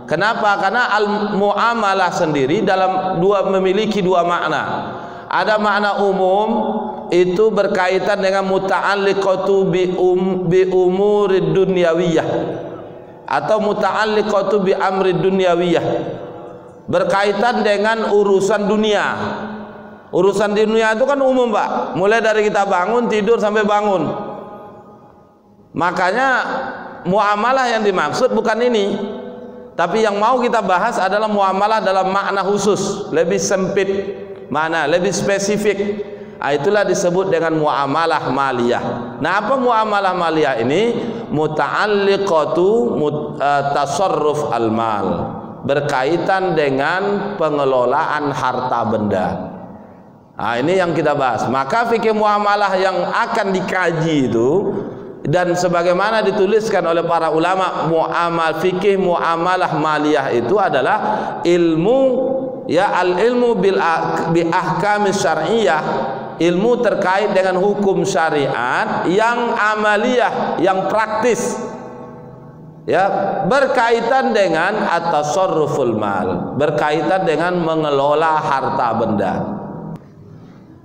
Kenapa? Karena al-muamalah sendiri memiliki dua makna. Ada makna umum, itu berkaitan dengan muta'alliqatu bi umurid dunyawiyah atau muta'alliqatu bi amrid dunyawiyah, berkaitan dengan urusan dunia. Urusan dunia itu kan umum, Pak, mulai dari kita bangun, tidur sampai bangun. Makanya muamalah yang dimaksud bukan ini, tapi yang mau kita bahas adalah muamalah dalam makna khusus, lebih sempit mana, lebih spesifik. Itulah disebut dengan muamalah maliyah. Nah, apa muamalah maliyah ini? Muta'alliqatu tasarruf al-mal, berkaitan dengan pengelolaan harta benda. Nah, ini yang kita bahas. Maka fikih muamalah yang akan dikaji itu, dan sebagaimana dituliskan oleh para ulama, fikih muamalah maliyah itu adalah ilmu, ya, al-ilmu bi ahkamis syar'iyyah, ilmu terkait dengan hukum syariat yang amaliyah, yang praktis, ya, berkaitan dengan at-tasarruful mal, berkaitan dengan mengelola harta benda.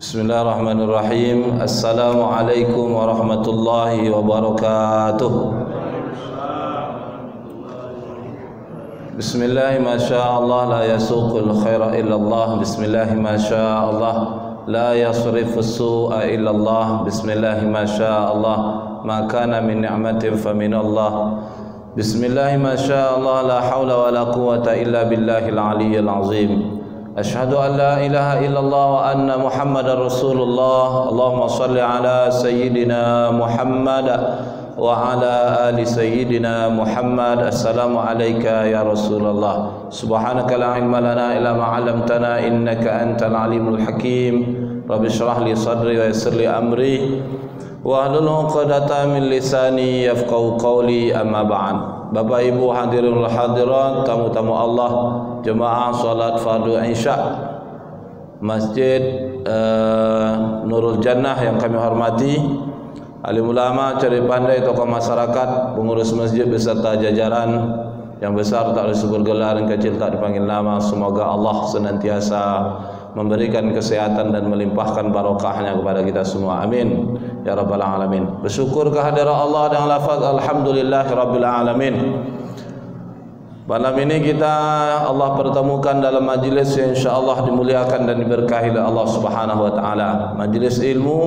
Bismillahirrahmanirrahim. Assalamualaikum warahmatullahi wabarakatuh. Bismillah, masyaallah, la yasuqul khaira illallah. Bismillah, masyaallah, la yasrifus su'a illallah. Bismillah, masyaallah, ma kana min ni'matin faminallah. Bismillah, masyaallah, la hawla wa la quwwata illa billahil aliyyil azim. Asyhadu an la ilaha illallah wa anna Muhammadar Rasulullah. Allahumma salli ala sayyidina Muhammad wa ala ali sayyidina Muhammad. Assalamu alayka ya Rasulullah. Subhanaka la ilma lana illa ma 'allamtana innaka antal alimul hakim. Rabbi shrah li sadri wa yassir li amri wa hlul 'uqdatam min lisani yafqahu qawli. Amma ba'd. Bapak Ibu hadirin hadirat, tamu-tamu Allah, jemaah salat fardu Isya Masjid Nurul Jannah yang kami hormati, alim ulama, cari pandai, tokoh masyarakat, pengurus masjid beserta jajaran yang besar tak disebut gelar, yang kecil tak dipanggil nama. Semoga Allah senantiasa memberikan kesehatan dan melimpahkan barokahnya kepada kita semua, amin ya rabbal alamin. Bersyukur kehadirat Allah dengan lafaz alhamdulillah rabbil alamin. Malam ini Allah pertemukan dalam majlis yang insyaallah dimuliakan dan diberkahi oleh Allah Subhanahu wa taala. Majlis ilmu,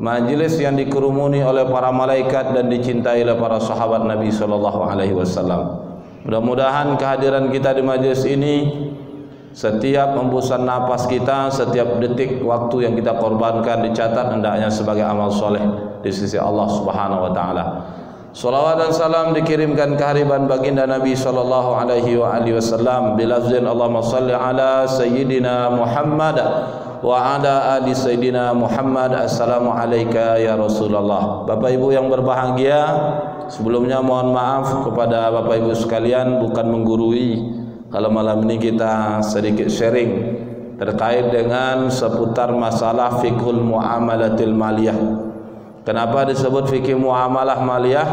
majlis yang dikerumuni oleh para malaikat dan dicintai oleh para sahabat Nabi sallallahu alaihi wasallam. Mudah-mudahan kehadiran kita di majlis ini, setiap hembusan napas kita, setiap detik waktu yang kita korbankan dicatat hendaknya sebagai amal soleh di sisi Allah Subhanahu wa taala. Salawat dan salam dikirimkan kehariban baginda Nabi sallallahu alaihi wasallam bilafzin Allahumma salli ala sayyidina Muhammad wa ala ali sayyidina Muhammad. Assalamu alayka ya Rasulullah. Bapak Ibu yang berbahagia, sebelumnya mohon maaf kepada Bapak Ibu sekalian, bukan menggurui. Kalau malam ini kita sedikit sharing terkait dengan seputar masalah fiqhul muamalatil maliyah. Kenapa disebut fikih muamalah maliyah?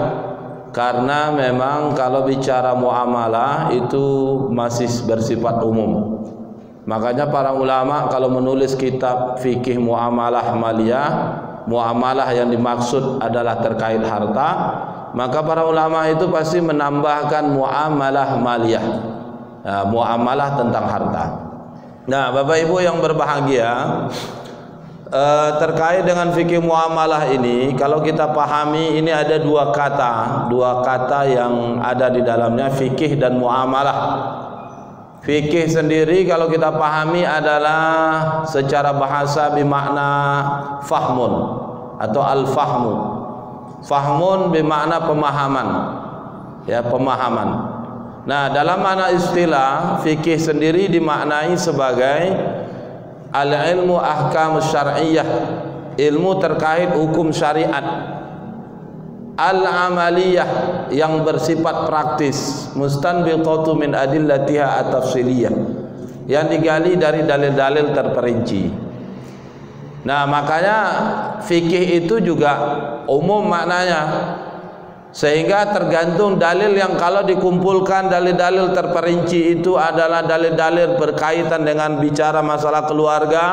Karena memang kalau bicara muamalah itu masih bersifat umum. Makanya para ulama kalau menulis kitab fikih muamalah maliyah, muamalah yang dimaksud adalah terkait harta, maka para ulama itu pasti menambahkan muamalah maliyah. Muamalah tentang harta. Nah, Bapak Ibu yang berbahagia, terkait dengan fikih muamalah ini, kalau kita pahami, ini ada dua kata yang ada di dalamnya, fikih dan muamalah. Fikih sendiri kalau kita pahami adalah secara bahasa bermakna fahmun atau al-fahmu. Fahmun bermakna pemahaman, ya, pemahaman. Nah, dalam makna istilah, fikih sendiri dimaknai sebagai al-ilmu ahkam syar'iyyah, ilmu terkait hukum syariat, al-amaliyah, yang bersifat praktis, mustanbiqatu min adillatiha at-tafsiliyah, yang digali dari dalil-dalil terperinci. Nah, makanya fikih itu juga umum maknanya. Sehingga tergantung dalil yang kalau dikumpulkan dalil-dalil terperinci itu adalah dalil-dalil berkaitan dengan bicara masalah keluarga,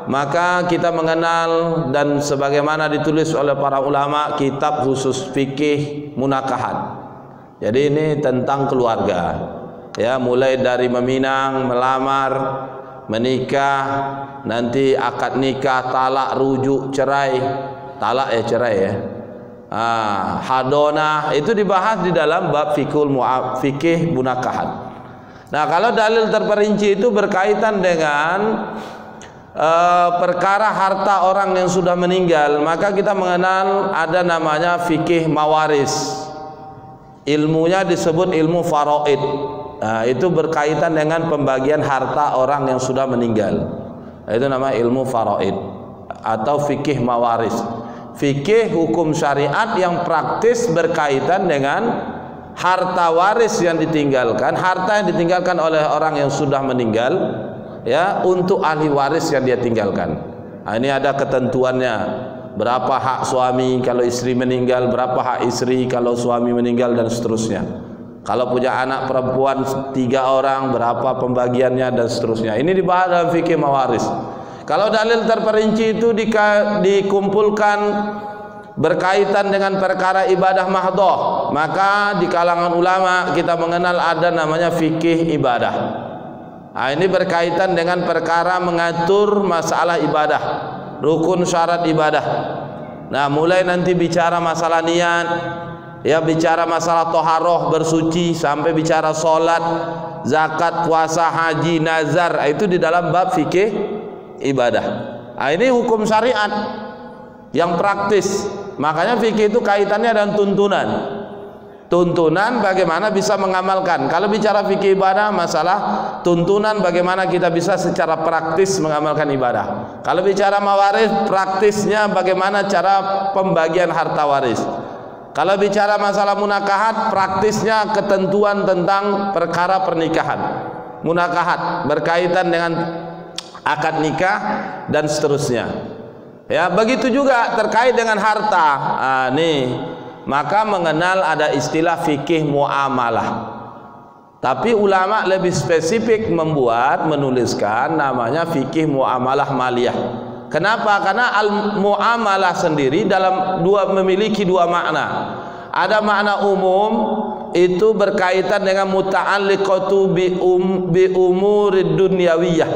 maka kita mengenal dan sebagaimana ditulis oleh para ulama kitab khusus fikih munakahat. Jadi ini tentang keluarga, ya, mulai dari meminang, melamar, menikah, nanti akad nikah, talak, rujuk, cerai, talak ya, cerai ya, hadonah, itu dibahas di dalam bab fikih munakahat. Nah, kalau dalil terperinci itu berkaitan dengan perkara harta orang yang sudah meninggal, maka kita mengenal ada namanya fikih mawaris. Ilmunya disebut ilmu faraid. Nah, itu berkaitan dengan pembagian harta orang yang sudah meninggal. Itu namanya ilmu faraid atau fikih mawaris. Fikih hukum syariat yang praktis berkaitan dengan harta waris yang ditinggalkan, harta yang ditinggalkan oleh orang yang sudah meninggal, ya, untuk ahli waris yang dia tinggalkan. Nah, ini ada ketentuannya. Berapa hak suami kalau istri meninggal, berapa hak istri kalau suami meninggal, dan seterusnya. Kalau punya anak perempuan 3 orang, berapa pembagiannya, dan seterusnya. Ini dibahas dalam fikih mawaris. Kalau dalil terperinci itu dikumpulkan berkaitan dengan perkara ibadah mahdhah, maka di kalangan ulama kita mengenal ada namanya fikih ibadah. Nah, ini berkaitan dengan perkara mengatur masalah ibadah, rukun syarat ibadah. Nah, mulai nanti bicara masalah niat, ya, bicara masalah toharoh bersuci, sampai bicara solat, zakat, puasa, haji, nazar, itu di dalam bab fikih ibadah. Nah, ini hukum syariat yang praktis. Makanya fikih itu kaitannya dengan tuntunan. Tuntunan bagaimana bisa mengamalkan. Kalau bicara fikih ibadah, masalah tuntunan bagaimana kita bisa secara praktis mengamalkan ibadah. Kalau bicara mawaris, praktisnya bagaimana cara pembagian harta waris. Kalau bicara masalah munakahat, praktisnya ketentuan tentang perkara pernikahan. Munakahat berkaitan dengan akad nikah dan seterusnya. Ya, begitu juga terkait dengan harta. Nih, maka mengenal ada istilah fikih muamalah. Tapi ulama lebih spesifik menuliskan namanya fikih muamalah maliyah. Kenapa? Karena al-muamalah sendiri memiliki dua makna. Ada makna umum, itu berkaitan dengan muta'alliqatu bi umurid dunyawiyah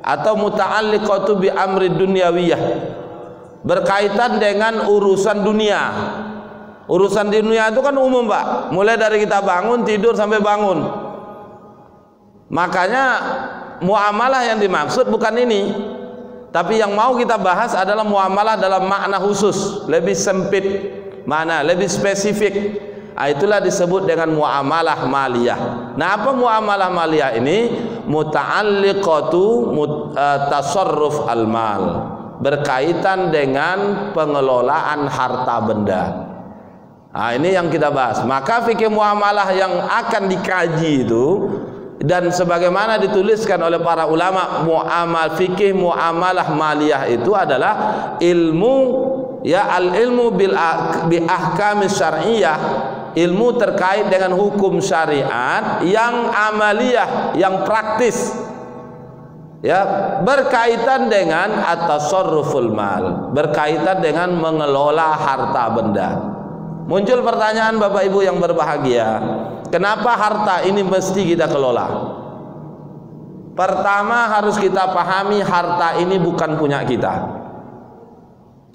atau muta'alliqatu bi amri dunyawiyah, berkaitan dengan urusan dunia. Urusan dunia itu kan umum, Pak, mulai dari kita bangun, tidur sampai bangun. Makanya muamalah yang dimaksud bukan ini, tapi yang mau kita bahas adalah muamalah dalam makna khusus, lebih sempit mana, lebih spesifik. Itulah disebut dengan muamalah maliyah. Nah, apa muamalah maliyah ini? Muta'alliqatu tasarruf al-mal, berkaitan dengan pengelolaan harta benda. Nah, ini yang kita bahas. Maka fikih muamalah yang akan dikaji itu, dan sebagaimana dituliskan oleh para ulama, fikih muamalah maliyah itu adalah ilmu, ya, al-ilmu bi ahkamis syar'iyyah, ilmu terkait dengan hukum syariat yang amaliyah, yang praktis, ya, berkaitan dengan at-tasarruful mal, berkaitan dengan mengelola harta benda. Muncul pertanyaan Bapak Ibu yang berbahagia, kenapa harta ini mesti kita kelola? Pertama, harus kita pahami harta ini bukan punya kita.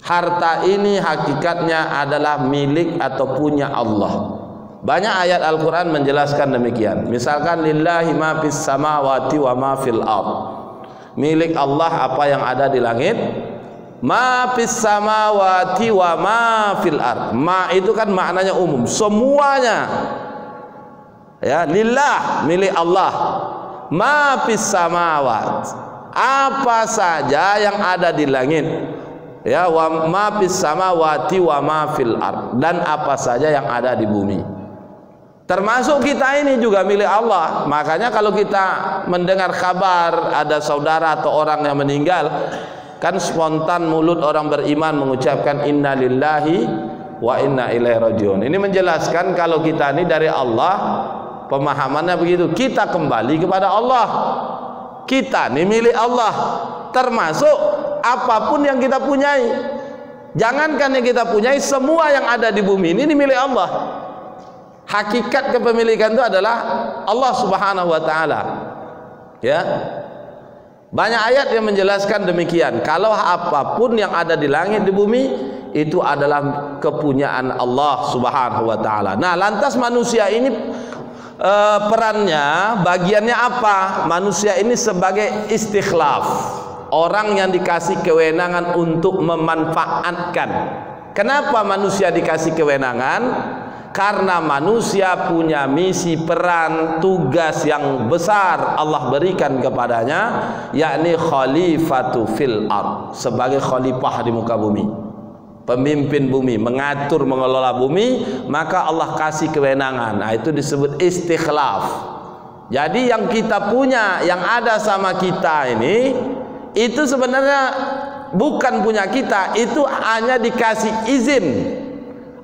Harta ini hakikatnya adalah milik atau punya Allah. Banyak ayat Al-Quran menjelaskan demikian. Misalkan lillahi ma fis samawati wa ma fil ard, milik Allah apa yang ada di langit. Ma fis samawati wa ma fil ard, ma itu kan maknanya umum, semuanya, ya, lillah, milik Allah. Ma fis samawat, apa saja yang ada di langit, ya, wa ma fis samawati wa ma fil ard, dan apa saja yang ada di bumi. Termasuk kita ini juga milik Allah. Makanya kalau kita mendengar kabar ada saudara atau orang yang meninggal, kan spontan mulut orang beriman mengucapkan inna lillahi wa inna ilaihi rajiun. Ini menjelaskan kalau kita ini dari Allah, pemahamannya begitu. Kita kembali kepada Allah. Kita ini milik Allah, termasuk apapun yang kita punyai. Jangankan yang kita punyai, semua yang ada di bumi ini milik Allah. Hakikat kepemilikan itu adalah Allah Subhanahu wa taala. Ya. Banyak ayat yang menjelaskan demikian. Kalau apapun yang ada di langit di bumi itu adalah kepunyaan Allah Subhanahu wa taala. Nah, lantas manusia ini perannya, bagiannya apa? Manusia ini sebagai istikhlaf, orang yang dikasih kewenangan untuk memanfaatkan. Kenapa manusia dikasih kewenangan? Karena manusia punya misi, peran, tugas yang besar Allah berikan kepadanya, yakni khalifatu fil ard, sebagai khalifah di muka bumi, pemimpin bumi, mengatur, mengelola bumi. Maka Allah kasih kewenangan. Nah, itu disebut istikhlaf. Jadi yang kita punya, yang ada sama kita ini, itu sebenarnya bukan punya kita, itu hanya dikasih izin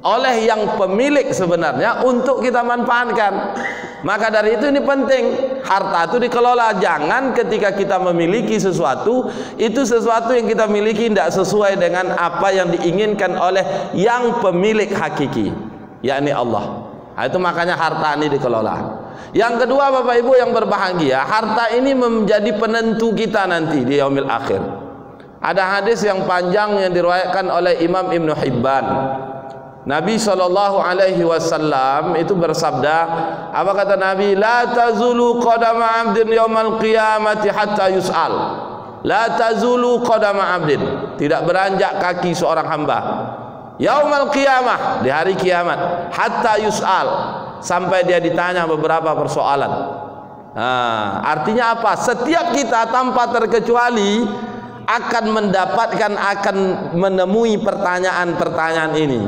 oleh yang pemilik sebenarnya untuk kita manfaatkan. Maka dari itu ini penting, harta itu dikelola. Jangan ketika kita memiliki sesuatu, itu sesuatu yang kita miliki tidak sesuai dengan apa yang diinginkan oleh yang pemilik hakiki, yakni Allah. Nah, itu makanya harta ini dikelola. Yang kedua, Bapak Ibu yang berbahagia, harta ini menjadi penentu kita nanti di yaumil akhir. Ada hadis yang panjang yang diriwayatkan oleh Imam Ibn Hibban. Nabi SAW itu bersabda, apa kata Nabi? La tazulu qadama 'abdin yaumal qiyamati hatta yus'al. La tazulu qadama 'abdin, tidak beranjak kaki seorang hamba yaumal qiyamah, di hari kiamat, hatta yus'al, sampai dia ditanya beberapa persoalan. Artinya apa? Setiap kita tanpa terkecuali akan mendapatkan, akan menemui pertanyaan-pertanyaan ini.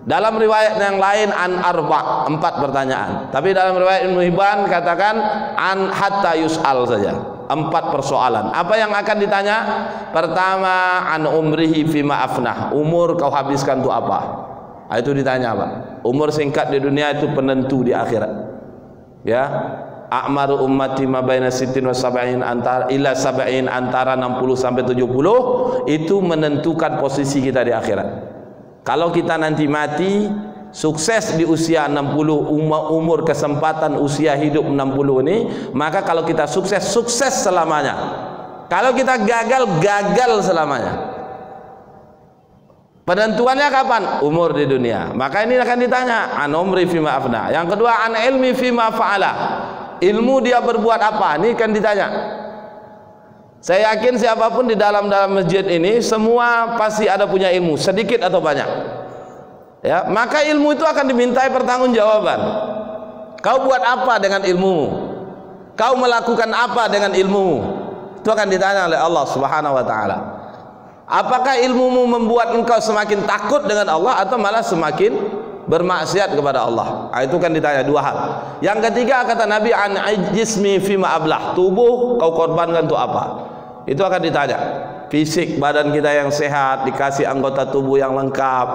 Dalam riwayat yang lain an arba, 4 pertanyaan. Tapi dalam riwayat Ibnu Hibban katakan an hatta yus'al saja, 4 persoalan. Apa yang akan ditanya? Pertama, an umrihi fima afnah, umur kau habiskan untuk apa? Nah, itu ditanya, Pak. Umur singkat di dunia itu penentu di akhirat. Ya. A'maru ummati ma baina sittin wa sab'in, antara ila sab'in, antara 60 sampai 70, itu menentukan posisi kita di akhirat. Kalau kita nanti mati sukses di usia 60, umur kesempatan usia hidup 60 ini, maka kalau kita sukses, sukses selamanya. Kalau kita gagal, gagal selamanya. Penentuannya kapan? Umur di dunia. Maka ini akan ditanya an umri fima afna. Yang kedua, an ilmi fima fa'ala, ilmu dia berbuat apa, ini akan ditanya. Saya yakin siapapun di dalam masjid ini semua pasti ada punya ilmu, sedikit atau banyak. Ya, maka ilmu itu akan dimintai pertanggungjawaban. Kau buat apa dengan ilmumu? Kau melakukan apa dengan ilmumu? Itu akan ditanya oleh Allah Subhanahu wa taala. Apakah ilmumu membuat engkau semakin takut dengan Allah atau malah semakin bermaksiat kepada Allah? Nah, itu kan ditanya 2 hal. Yang ketiga, kata Nabi, an jismi fima ablah, tubuh kau korbankan untuk apa? Itu akan ditanya. Fisik badan kita yang sehat, dikasih anggota tubuh yang lengkap.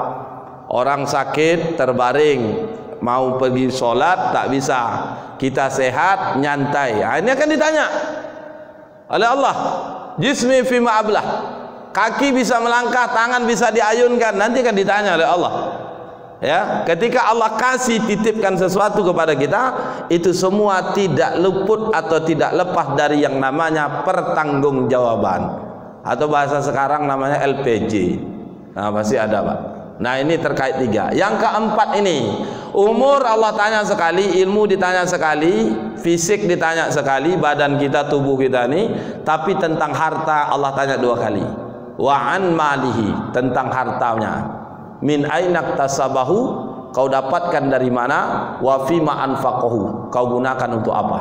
Orang sakit terbaring, mau pergi sholat tak bisa, kita sehat nyantai. Nah, ini akan ditanya oleh Allah. Jismi fima ablah, kaki bisa melangkah, tangan bisa diayunkan, nanti akan ditanya oleh Allah. Ya, ketika Allah kasih titipkan sesuatu kepada kita, itu semua tidak luput atau tidak lepas dari yang namanya pertanggungjawaban, atau bahasa sekarang namanya LPG. Nah, pasti ada, Pak. Nah, ini terkait 3. Yang keempat ini, umur Allah tanya sekali, ilmu ditanya sekali, fisik ditanya sekali, badan kita, tubuh kita ini. Tapi tentang harta Allah tanya 2 kali. Wa an malihi, tentang hartanya. Min ainak tasabahu, kau dapatkan dari mana? Wa fima anfaqahu, kau gunakan untuk apa?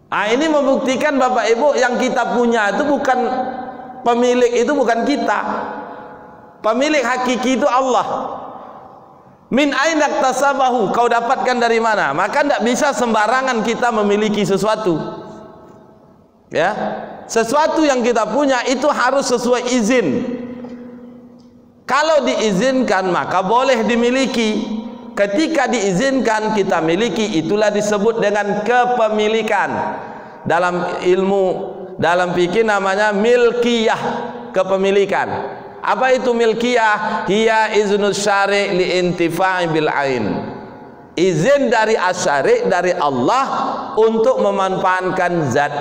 Ah, ini membuktikan Bapak Ibu, yang kita punya itu bukan pemilik, itu bukan kita. Pemilik hakiki itu Allah. Min ainak tasabahu, kau dapatkan dari mana? Maka tidak bisa sembarangan kita memiliki sesuatu. Ya, sesuatu yang kita punya itu harus sesuai izin. Kalau diizinkan maka boleh dimiliki. Ketika diizinkan kita miliki, itulah disebut dengan kepemilikan. Dalam ilmu, dalam fikih namanya milkiyah, kepemilikan. Apa itu milkiyah? Hiya iznus syari' li intifa'i bil ain. Izin dari asyari', dari Allah untuk memanfaatkan zat.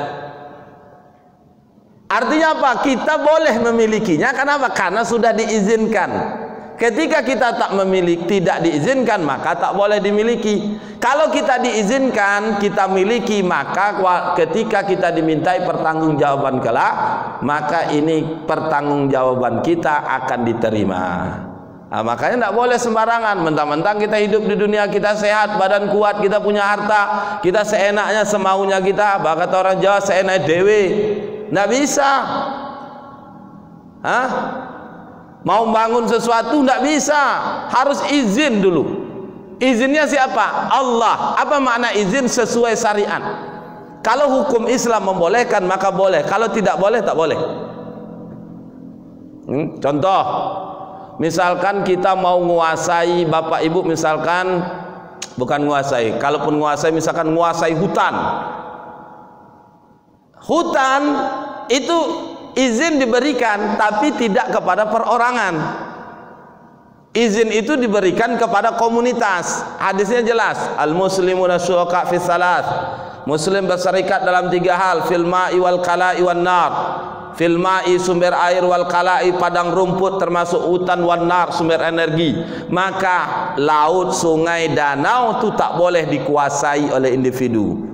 Artinya apa? Kita boleh memilikinya. Kenapa? Karena sudah diizinkan. Ketika kita tak memiliki, tidak diizinkan, maka tak boleh dimiliki. Kalau kita diizinkan, kita miliki, maka ketika kita dimintai pertanggungjawaban kelak, maka ini pertanggungjawaban kita akan diterima. Nah, makanya tidak boleh sembarangan. Mentang-mentang kita hidup di dunia, kita sehat, badan kuat, kita punya harta, kita seenaknya, semaunya kita. Bahkan kata orang Jawa, seenak dewe. Tidak bisa. Hah? Mau bangun sesuatu tidak bisa, harus izin dulu. Izinnya siapa? Allah. Apa makna izin? Sesuai syariat. Kalau hukum Islam membolehkan maka boleh, kalau tidak boleh tak boleh. Contoh, misalkan kita mau menguasai, bapak ibu misalkan, bukan menguasai, kalaupun menguasai misalkan menguasai hutan. Hutan itu izin diberikan, tapi tidak kepada perorangan. Izin itu diberikan kepada komunitas. Hadisnya jelas, al-muslimuna syuraka fi salas. Muslim berserikat dalam 3 hal, fil ma'i wal qala'i wan nar. Fil ma'i sumber air, wal qala'i padang rumput termasuk hutan, wan nar sumber energi. Maka laut, sungai, danau itu tak boleh dikuasai oleh individu.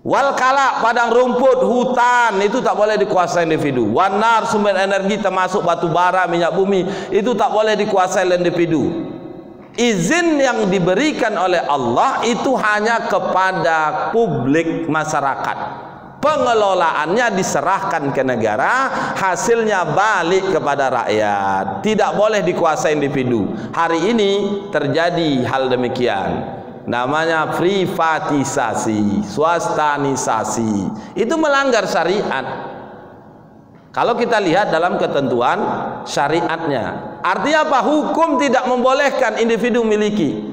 Wal kala padang rumput, hutan itu tak boleh dikuasai individu. Wanar sumber energi termasuk batu bara, minyak bumi itu tak boleh dikuasai oleh individu. Izin yang diberikan oleh Allah itu hanya kepada publik masyarakat. Pengelolaannya diserahkan ke negara, hasilnya balik kepada rakyat. Tidak boleh dikuasai individu. Hari ini terjadi hal demikian. Namanya privatisasi, swastanisasi. Itu melanggar syariat. Kalau kita lihat dalam ketentuan syariatnya, artinya apa? Hukum tidak membolehkan individu miliki.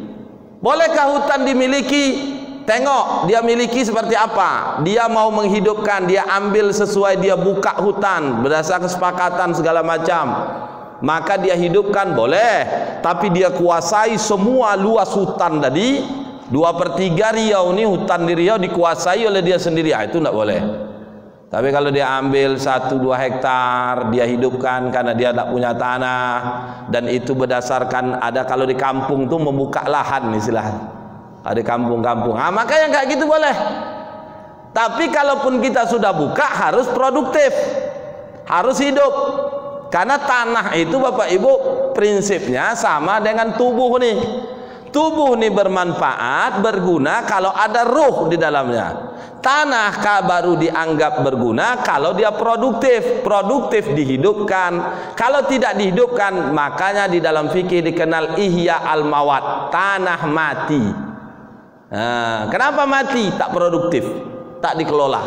Bolehkah hutan dimiliki? Tengok dia miliki seperti apa. Dia mau menghidupkan, dia ambil sesuai, dia buka hutan berdasarkan kesepakatan segala macam, maka dia hidupkan, boleh. Tapi dia kuasai semua luas hutan tadi, 2/3 Riau ini, hutan di Riau dikuasai oleh dia sendiri, itu tidak boleh. Tapi kalau dia ambil 1-2 hektar, dia hidupkan karena dia tak punya tanah, dan itu berdasarkan, ada kalau di kampung tuh membuka lahan istilahnya, ada kampung-kampung, maka yang kayak gitu boleh. Tapi kalaupun kita sudah buka, harus produktif, harus hidup. Karena tanah itu Bapak Ibu prinsipnya sama dengan tubuh nih. Tubuh nih bermanfaat, berguna kalau ada ruh di dalamnya. Tanah baru dianggap berguna kalau dia produktif. Produktif dihidupkan. Kalau tidak dihidupkan, makanya di dalam fikih dikenal ihya al-mawat, tanah mati. Nah, kenapa mati? Tak produktif, tak dikelola.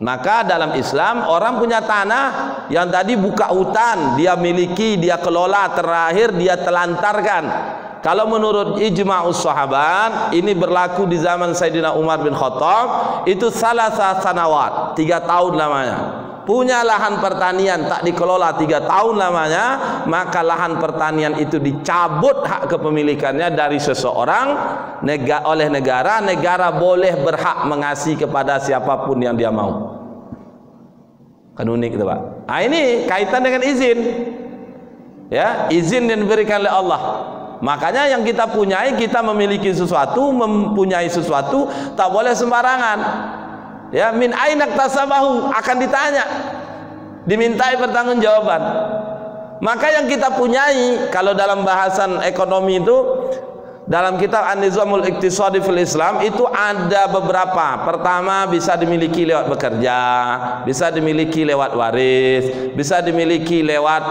Maka dalam Islam, orang punya tanah yang tadi buka hutan, dia miliki, dia kelola, terakhir dia telantarkan. Kalau menurut ijma'us sahabat, ini berlaku di zaman Sayyidina Umar bin Khattab, itu salasa sanawat, 3 tahun lamanya. Punya lahan pertanian tak dikelola 3 tahun lamanya, maka lahan pertanian itu dicabut hak kepemilikannya dari seseorang oleh negara. Negara boleh berhak mengasih kepada siapapun yang dia mau. Kan unik itu Pak. Nah, ini kaitan dengan izin. Ya, izin yang diberikan oleh Allah. Makanya yang kita punyai, kita memiliki sesuatu, mempunyai sesuatu, tak boleh sembarangan. Ya, min ainak tasabahu, akan ditanya, dimintai pertanggungjawaban. Maka yang kita punyai, kalau dalam bahasan ekonomi itu, dalam kitab An-Nizamul Iqtisadi fil Islam itu ada beberapa. Pertama, bisa dimiliki lewat bekerja, bisa dimiliki lewat waris, bisa dimiliki lewat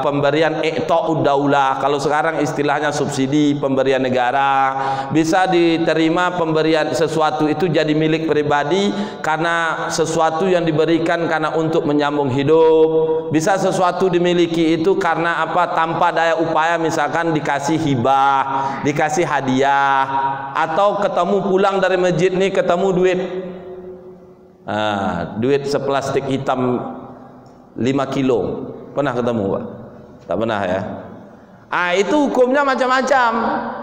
pemberian iqta'ud daulah, kalau sekarang istilahnya subsidi pemberian negara. Bisa diterima pemberian sesuatu itu jadi milik pribadi karena sesuatu yang diberikan karena untuk menyambung hidup. Bisa sesuatu dimiliki itu karena apa? Tanpa daya upaya, misalkan dikasih hibah, dikasih hadiah, atau ketemu pulang dari masjid nih ketemu duit, duit seplastik hitam 5 kilo. Pernah ketemu Pak? Tak pernah ya? Itu hukumnya macam-macam.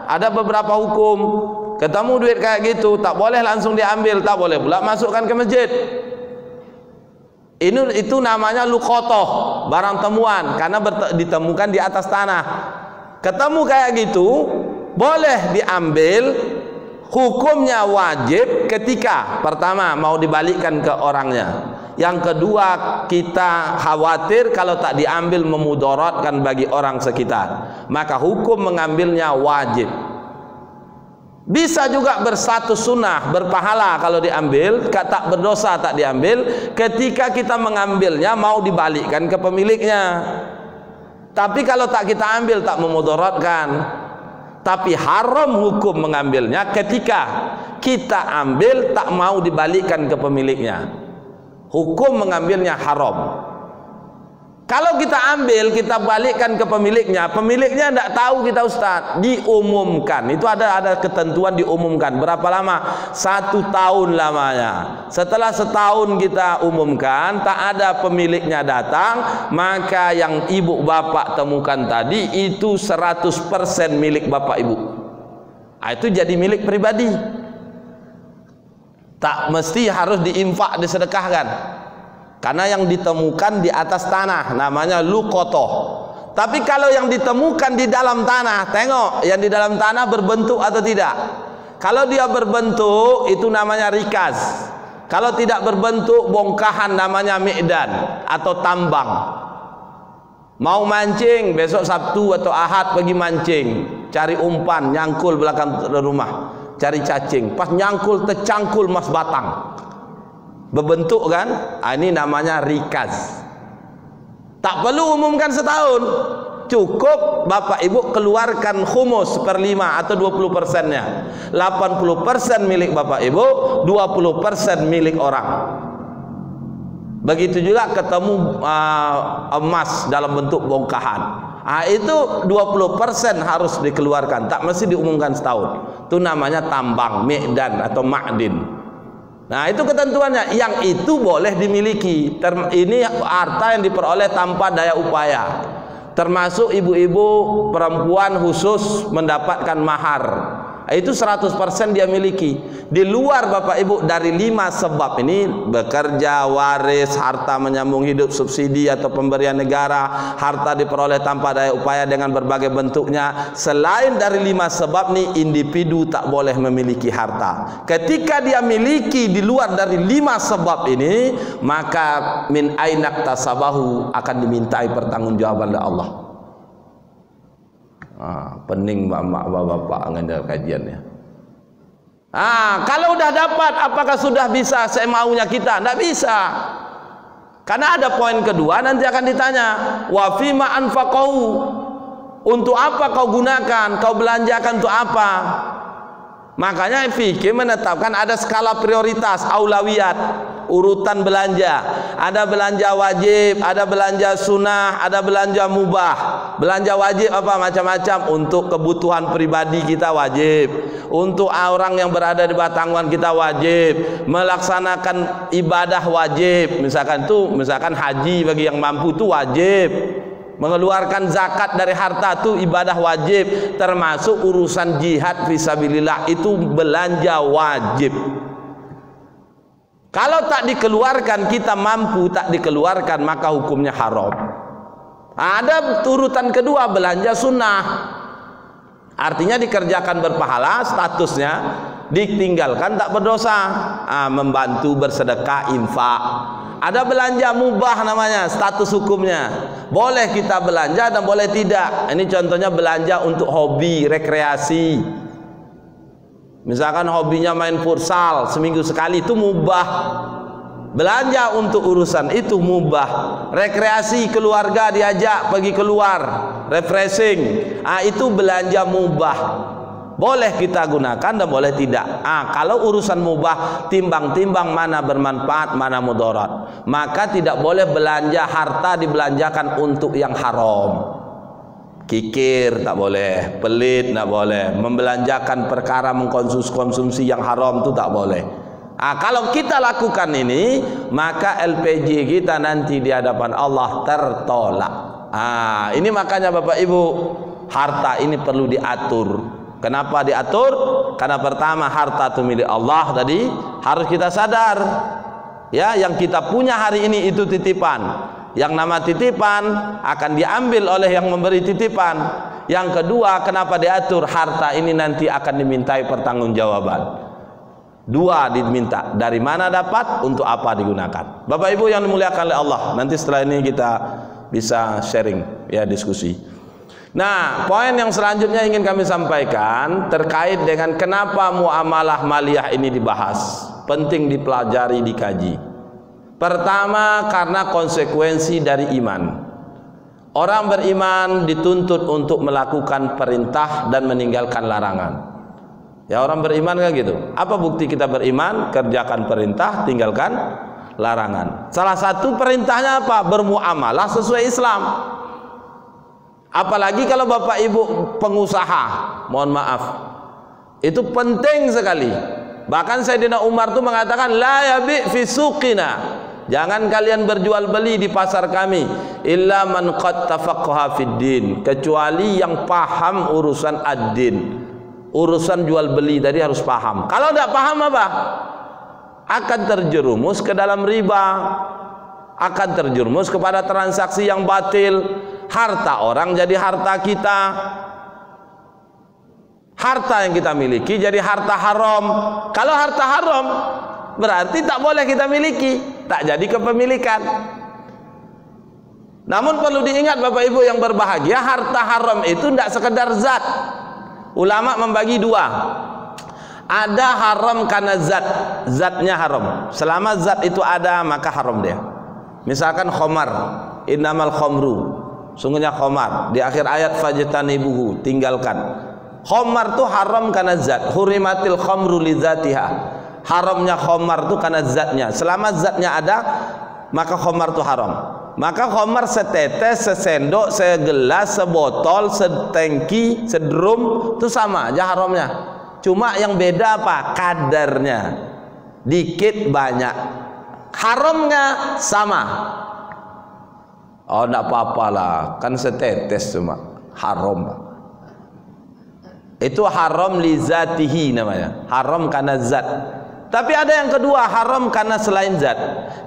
Ada beberapa hukum. Ketemu duit kayak gitu, tak boleh langsung diambil, tak boleh pula masukkan ke masjid. Itu namanya luqotoh, barang temuan, karena ditemukan di atas tanah. Ketemu kayak gitu boleh diambil, hukumnya wajib ketika pertama mau dibalikkan ke orangnya. Yang kedua, kita khawatir kalau tak diambil memudaratkan bagi orang sekitar, maka hukum mengambilnya wajib. Bisa juga berstatus sunnah, berpahala kalau diambil, tak berdosa tak diambil ketika kita mengambilnya mau dibalikkan ke pemiliknya. Tapi kalau tak kita ambil tak memudaratkan. Tapi haram hukum mengambilnya ketika kita ambil tak mau dibalikkan ke pemiliknya. Hukum mengambilnya haram. Kalau kita ambil, kita balikkan ke pemiliknya, pemiliknya tidak tahu kita Ustaz, diumumkan. Itu ada ketentuan diumumkan. Berapa lama? 1 tahun lamanya. Setelah setahun kita umumkan, tak ada pemiliknya datang, maka yang ibu bapak temukan tadi itu 100% milik bapak ibu. Itu jadi milik pribadi. Tak mesti harus diinfak, disedekahkan. Karena yang ditemukan di atas tanah namanya luqotoh. Tapi kalau yang ditemukan di dalam tanah, tengok yang di dalam tanah berbentuk atau tidak. Kalau dia berbentuk itu namanya rikaz. Kalau tidak berbentuk, bongkahan, namanya mi'dan atau tambang. Mau mancing besok Sabtu atau Ahad pergi mancing, cari umpan, nyangkul belakang rumah, cari cacing, pas nyangkul tercangkul mas batang. Berbentuk kan? Ini namanya rikaz. Tak perlu umumkan setahun, cukup bapak ibu keluarkan khumus 1/5 atau 20%-nya. 80% milik bapak ibu, 20% milik orang. Begitu juga ketemu emas dalam bentuk bongkahan, itu 20% harus dikeluarkan, tak mesti diumumkan setahun. Itu namanya tambang, mi'dan atau ma'din. Nah itu ketentuannya, yang itu boleh dimiliki. Ini harta yang diperoleh tanpa daya upaya. Termasuk ibu-ibu perempuan khusus mendapatkan mahar. Itu 100% dia miliki. Di luar bapak ibu dari 5 sebab ini, bekerja, waris, harta menyambung hidup, subsidi atau pemberian negara, harta diperoleh tanpa daya upaya dengan berbagai bentuknya. Selain dari 5 sebab ini, individu tak boleh memiliki harta. Ketika dia miliki di luar dari 5 sebab ini, maka min ainak tasabahu, akan dimintai pertanggungjawaban oleh Allah. Pening bapak-bapak ngajar kajiannya. Kalau udah dapat, apakah sudah bisa semaunya kita? Tidak bisa. Karena ada poin kedua, nanti akan ditanya, wa fima anfaqahu, untuk apa kau gunakan, kau belanjakan untuk apa? Makanya fikih menetapkan ada skala prioritas, aulawiyat, urutan belanja. Ada belanja wajib, ada belanja sunnah, ada belanja mubah. Belanja wajib apa? Macam-macam. Untuk kebutuhan pribadi kita wajib, untuk orang yang berada di bawah tanggungan kita wajib, melaksanakan ibadah wajib. Misalkan haji bagi yang mampu itu wajib. Mengeluarkan zakat dari harta itu ibadah wajib, termasuk urusan jihad fisabilillah itu belanja wajib. Kalau tak dikeluarkan, kita mampu tak dikeluarkan, maka hukumnya haram. Ada urutan kedua, belanja sunnah, artinya dikerjakan berpahala, statusnya ditinggalkan tak berdosa. Membantu, bersedekah, infak. Ada belanja mubah namanya, status hukumnya. Boleh kita belanja dan boleh tidak. Ini contohnya belanja untuk hobi, rekreasi. Misalkan hobinya main futsal seminggu sekali, itu mubah. Belanja untuk urusan itu mubah. Rekreasi, keluarga diajak pergi keluar, refreshing, itu belanja mubah. Boleh kita gunakan dan boleh tidak. Kalau urusan mubah, timbang-timbang mana bermanfaat, mana mudarat. Maka tidak boleh belanja harta dibelanjakan untuk yang haram. Kikir tak boleh, pelit tak boleh, membelanjakan perkara mengkonsumsi yang haram itu tak boleh. Kalau kita lakukan ini, maka LPG kita nanti di hadapan Allah tertolak. Ini makanya Bapak Ibu, harta ini perlu diatur. Kenapa diatur? Karena pertama, harta itu milik Allah tadi, harus kita sadar. Ya, yang kita punya hari ini itu titipan. Yang nama titipan akan diambil oleh yang memberi titipan. Yang kedua, kenapa diatur? Harta ini nanti akan dimintai pertanggungjawaban. Dua diminta, dari mana dapat, untuk apa digunakan. Bapak Ibu yang dimuliakan oleh Allah, nanti setelah ini kita bisa sharing, ya, diskusi. Nah, poin yang selanjutnya ingin kami sampaikan terkait dengan kenapa muamalah maliyah ini dibahas. Penting dipelajari, dikaji. Pertama, karena konsekuensi dari iman. Orang beriman dituntut untuk melakukan perintah dan meninggalkan larangan. Ya, orang beriman kan gitu. Apa bukti kita beriman? Kerjakan perintah, tinggalkan larangan. Salah satu perintahnya apa? Bermuamalah sesuai Islam. Apalagi kalau Bapak Ibu pengusaha, mohon maaf, itu penting sekali. Bahkan Sayyidina Umar itu mengatakan, la yabi fi suqina, jangan kalian berjual beli di pasar kami, illa man qad tafaqqaha fid din, kecuali yang paham urusan ad-din. Urusan jual beli tadi harus paham. Kalau tidak paham apa? Akan terjerumus ke dalam riba, akan terjerumus kepada transaksi yang batil. Harta orang jadi harta kita, harta yang kita miliki jadi harta haram. Kalau harta haram berarti tak boleh kita miliki, tak jadi kepemilikan. Namun perlu diingat Bapak Ibu yang berbahagia, harta haram itu tidak sekedar zat. Ulama membagi dua. Ada haram karena zat, zatnya haram. Selama zat itu ada maka haram dia. Misalkan khamar, innamal khamru, sungguhnya khamar. Di akhir ayat fajtanibuhu, tinggalkan. Khamar itu haram karena zat. Hurimatil khamru li zatiha. Haramnya khamar itu karena zatnya. Selama zatnya ada maka khamar itu haram. Maka khamar setetes, sesendok, segelas, sebotol, setengki, sedrum itu sama aja haramnya. Cuma yang beda apa? Kadarnya. Dikit banyak. Haramnya sama. Oh, enggak apa-apa lah, kan setetes cuma. Haram. Itu haram li zatihi namanya. Haram karena zat. Tapi ada yang kedua, haram karena selain zat.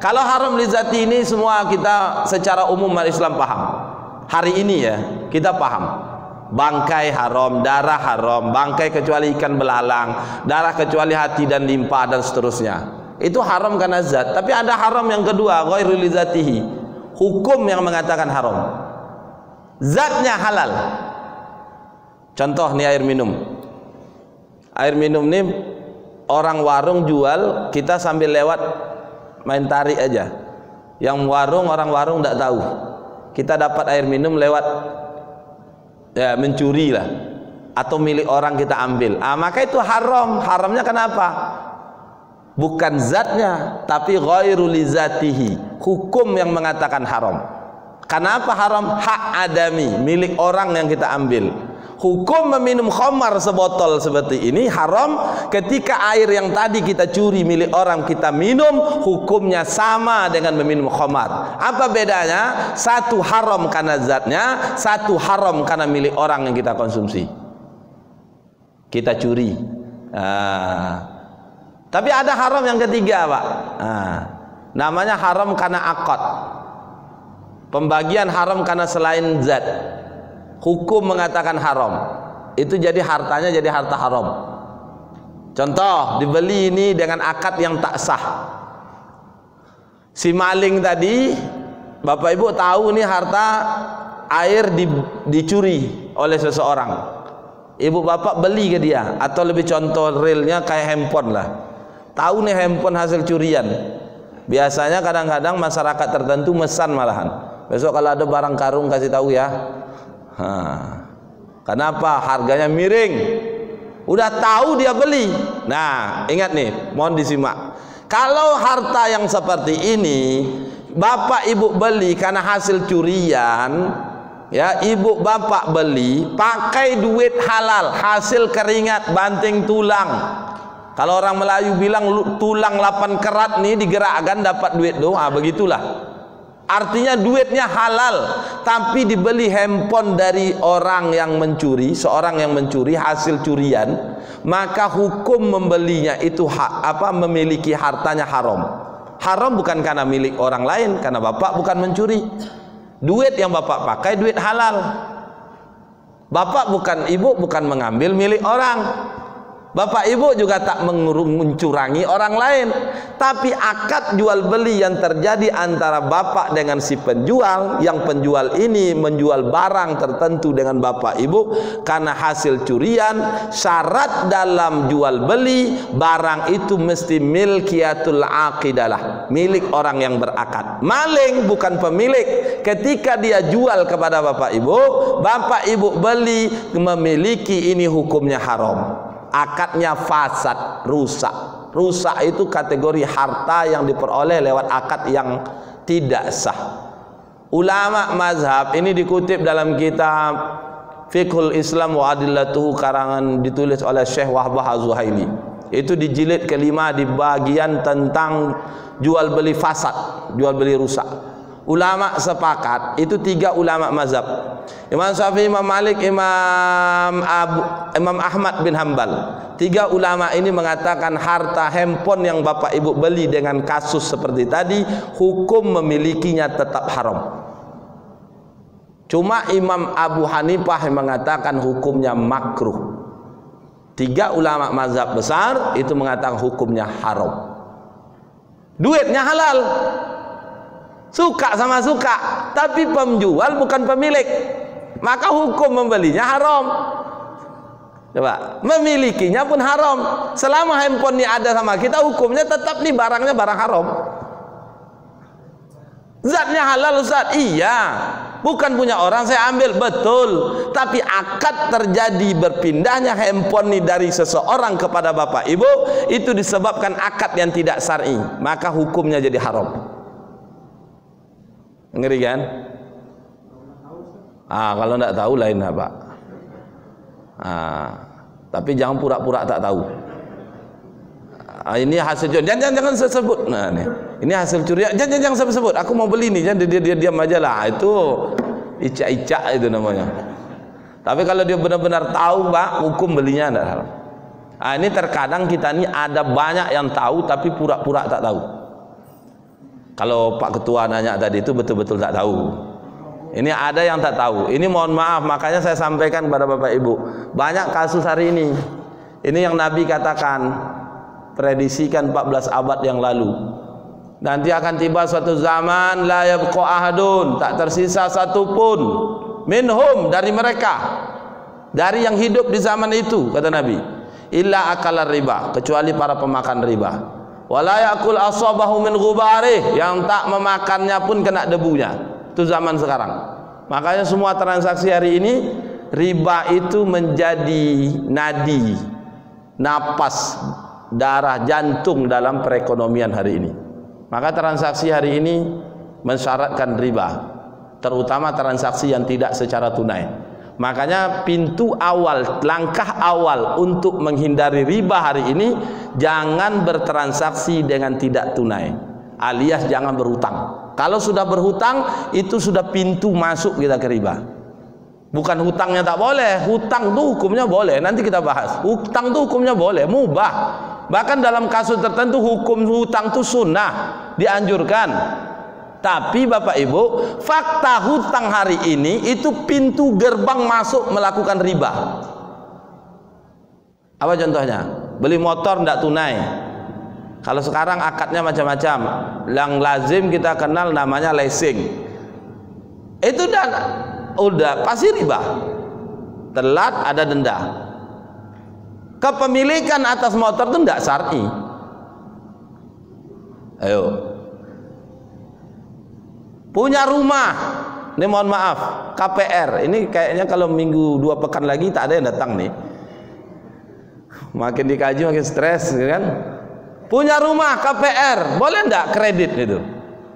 Kalau haram li zati ini semua kita secara umum Islam paham. Hari ini ya, kita paham. Bangkai haram, darah haram, bangkai kecuali ikan belalang, darah kecuali hati dan limpa dan seterusnya. Itu haram karena zat. Tapi ada haram yang kedua, ghairu li zatihi. Hukum yang mengatakan haram. Zatnya halal. Contoh nih air minum. Air minum nih orang warung jual, kita sambil lewat main tarik aja. Yang warung, orang warung tidak tahu. Kita dapat air minum lewat, ya mencuri lah, atau milik orang kita ambil. Maka itu haram. Haramnya kenapa? Bukan zatnya, tapi ghairu li zatihi. Hukum yang mengatakan haram. Kenapa haram? Hak adami, milik orang yang kita ambil. Hukum meminum khamar sebotol seperti ini haram. Ketika air yang tadi kita curi milik orang kita minum, hukumnya sama dengan meminum khamar. Apa bedanya? Satu haram karena zatnya, satu haram karena milik orang yang kita konsumsi. Kita curi. Tapi ada haram yang ketiga, Pak. Namanya haram karena akad. Pembagian haram karena selain zat. Hukum mengatakan haram, itu jadi hartanya jadi harta haram. Contoh, dibeli ini dengan akad yang tak sah. Si maling tadi, Bapak Ibu tahu nih harta air dicuri oleh seseorang. Ibu bapak beli ke dia, atau lebih contoh realnya kayak handphone lah. Tahu nih handphone hasil curian. Biasanya kadang-kadang masyarakat tertentu mesan malahan. Besok kalau ada barang karung kasih tahu ya. Kenapa? Harganya miring. Udah tahu dia beli. Nah, ingat nih, mohon disimak. Kalau harta yang seperti ini bapak ibu beli karena hasil curian, ya, ibu bapak beli pakai duit halal, hasil keringat, banting tulang. Kalau orang Melayu bilang tulang 8 kerat nih digerakkan dapat duit doa, begitulah. Artinya duitnya halal, tapi dibeli handphone dari orang yang mencuri, seorang yang mencuri hasil curian, maka hukum membelinya itu memiliki hartanya haram. Haram bukan karena milik orang lain, karena bapak bukan mencuri. Duit yang bapak pakai duit halal. Bapak bukan, ibu bukan mengambil milik orang. Bapak ibu juga tak mencurangi orang lain. Tapi akad jual beli yang terjadi antara bapak dengan si penjual, yang penjual ini menjual barang tertentu dengan bapak ibu karena hasil curian, syarat dalam jual beli barang itu mesti milkiyatul aqidalah, milik orang yang berakad. Maling bukan pemilik. Ketika dia jual kepada bapak ibu beli, memiliki, ini hukumnya haram. Akadnya fasad, rusak. Rusak itu kategori harta yang diperoleh lewat akad yang tidak sah. Ulama mazhab ini dikutip dalam kitab Fiqhul Islam wa Adillatuhu, karangan ditulis oleh Syekh Wahbah Az-Zuhaili. Itu di jilid kelima di bagian tentang jual beli fasad, jual beli rusak. Ulama sepakat, itu 3 ulama mazhab, Imam Syafi'i, Imam Malik, Imam Ahmad bin Hanbal. 3 ulama ini mengatakan harta handphone yang bapak ibu beli dengan kasus seperti tadi, hukum memilikinya tetap haram. Cuma Imam Abu Hanifah yang mengatakan hukumnya makruh. 3 ulama mazhab besar itu mengatakan hukumnya haram. Duitnya halal, suka sama suka, tapi penjual bukan pemilik, maka hukum membelinya haram. Coba, memilikinya pun haram. Selama handphone ini ada sama kita, hukumnya tetap nih barangnya barang haram. Zatnya halal Ustaz, iya, bukan punya orang saya ambil, betul. Tapi akad terjadi berpindahnya handphone ini dari seseorang kepada bapak ibu, itu disebabkan akad yang tidak syar'i, maka hukumnya jadi haram. Ngeri kan? Kalau tidak tahu lain apa. Tapi jangan pura-pura tak tahu. Ini hasil curian, jangan sebut. Nah, ini hasil curian, jangan sebut. Aku mau beli nih, jangan dia diam aja lah. Itu icak-icak itu namanya. Tapi kalau dia benar-benar tahu, Pak, hukum belinya tidak haram. Ini terkadang kita ini ada banyak yang tahu tapi pura-pura tak tahu. Kalau Pak Ketua nanya tadi itu betul-betul tak tahu. Ini ada yang tak tahu. Ini mohon maaf, makanya saya sampaikan kepada Bapak Ibu. Banyak kasus hari ini. Ini yang Nabi katakan, prediksikan 14 abad yang lalu. Nanti akan tiba suatu zaman la yabqa ahadun, tak tersisa satupun minhum, dari mereka, dari yang hidup di zaman itu, kata Nabi, illa akalar riba, kecuali para pemakan riba. Wala yakul asabahu min ghubarih, yang tak memakannya pun kena debunya. Itu zaman sekarang. Makanya semua transaksi hari ini riba itu menjadi nadi, napas, darah, jantung dalam perekonomian hari ini. Maka transaksi hari ini mensyaratkan riba, terutama transaksi yang tidak secara tunai. Makanya pintu awal, langkah awal untuk menghindari riba hari ini, jangan bertransaksi dengan tidak tunai, alias jangan berhutang. Kalau sudah berhutang, itu sudah pintu masuk kita ke riba. Bukan hutangnya tak boleh, hutang itu hukumnya boleh, nanti kita bahas. Hutang itu hukumnya boleh, mubah. Bahkan dalam kasus tertentu hukum hutang itu sunnah, dianjurkan. Tapi Bapak Ibu, fakta hutang hari ini itu pintu gerbang masuk melakukan riba. Apa contohnya? Beli motor tidak tunai. Kalau sekarang akadnya macam-macam. Yang lazim kita kenal namanya leasing. Itu udah pasti riba. Telat ada denda. Kepemilikan atas motor itu tidak syar'i. Ayo. Punya rumah. Ini mohon maaf, KPR. Ini kayaknya kalau minggu 2 pekan lagi tak ada yang datang nih. Makin dikaji makin stres, kan? Punya rumah KPR, boleh enggak kredit itu?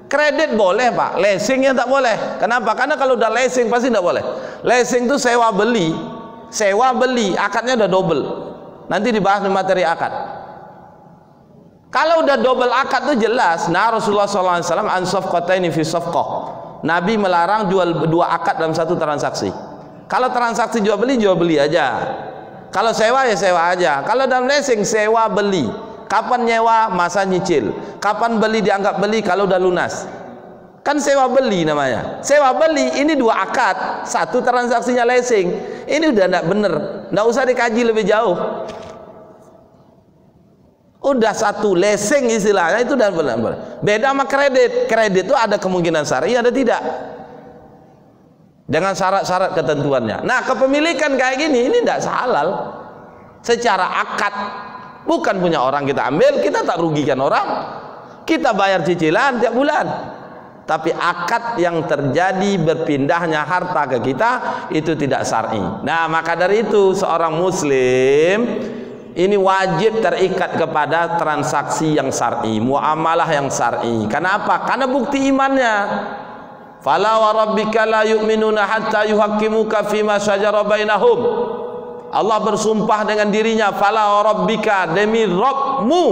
Kredit boleh, Pak. Leasingnya tak boleh. Kenapa? Karena kalau udah leasing pasti tidak boleh. Leasing itu sewa beli. Sewa beli, akadnya udah double. Nanti dibahas di materi akad. Kalau udah double akad itu jelas. Nah, Rasulullah SAW an safqataini fi safqah. Nabi melarang jual 2 akad dalam satu transaksi. Kalau transaksi jual beli aja. Kalau sewa ya sewa aja. Kalau dalam leasing sewa beli. Kapan nyewa? Masa nyicil. Kapan beli dianggap beli? Kalau udah lunas. Kan sewa beli namanya. Sewa beli ini 2 akad, satu transaksinya leasing. Ini udah enggak bener. Enggak usah dikaji lebih jauh. Udah satu leasing istilahnya itu udah benar. Beda sama kredit. Kredit itu ada kemungkinan syar'i ada tidak. Dengan syarat-syarat ketentuannya. Nah, kepemilikan kayak gini ini tidak halal. Secara akad bukan punya orang kita ambil, kita tak rugikan orang. Kita bayar cicilan tiap bulan. Tapi akad yang terjadi berpindahnya harta ke kita itu tidak syar'i. Nah, maka dari itu seorang muslim ini wajib terikat kepada transaksi yang syar'i, muamalah yang syar'i. Kenapa? Karena bukti imannya. Fala wa rabbika la yu'minuna hatta yuhaqqimuka fima syajara bainahum. Allah bersumpah dengan dirinya, fala wa rabbika, demi Rabbmu.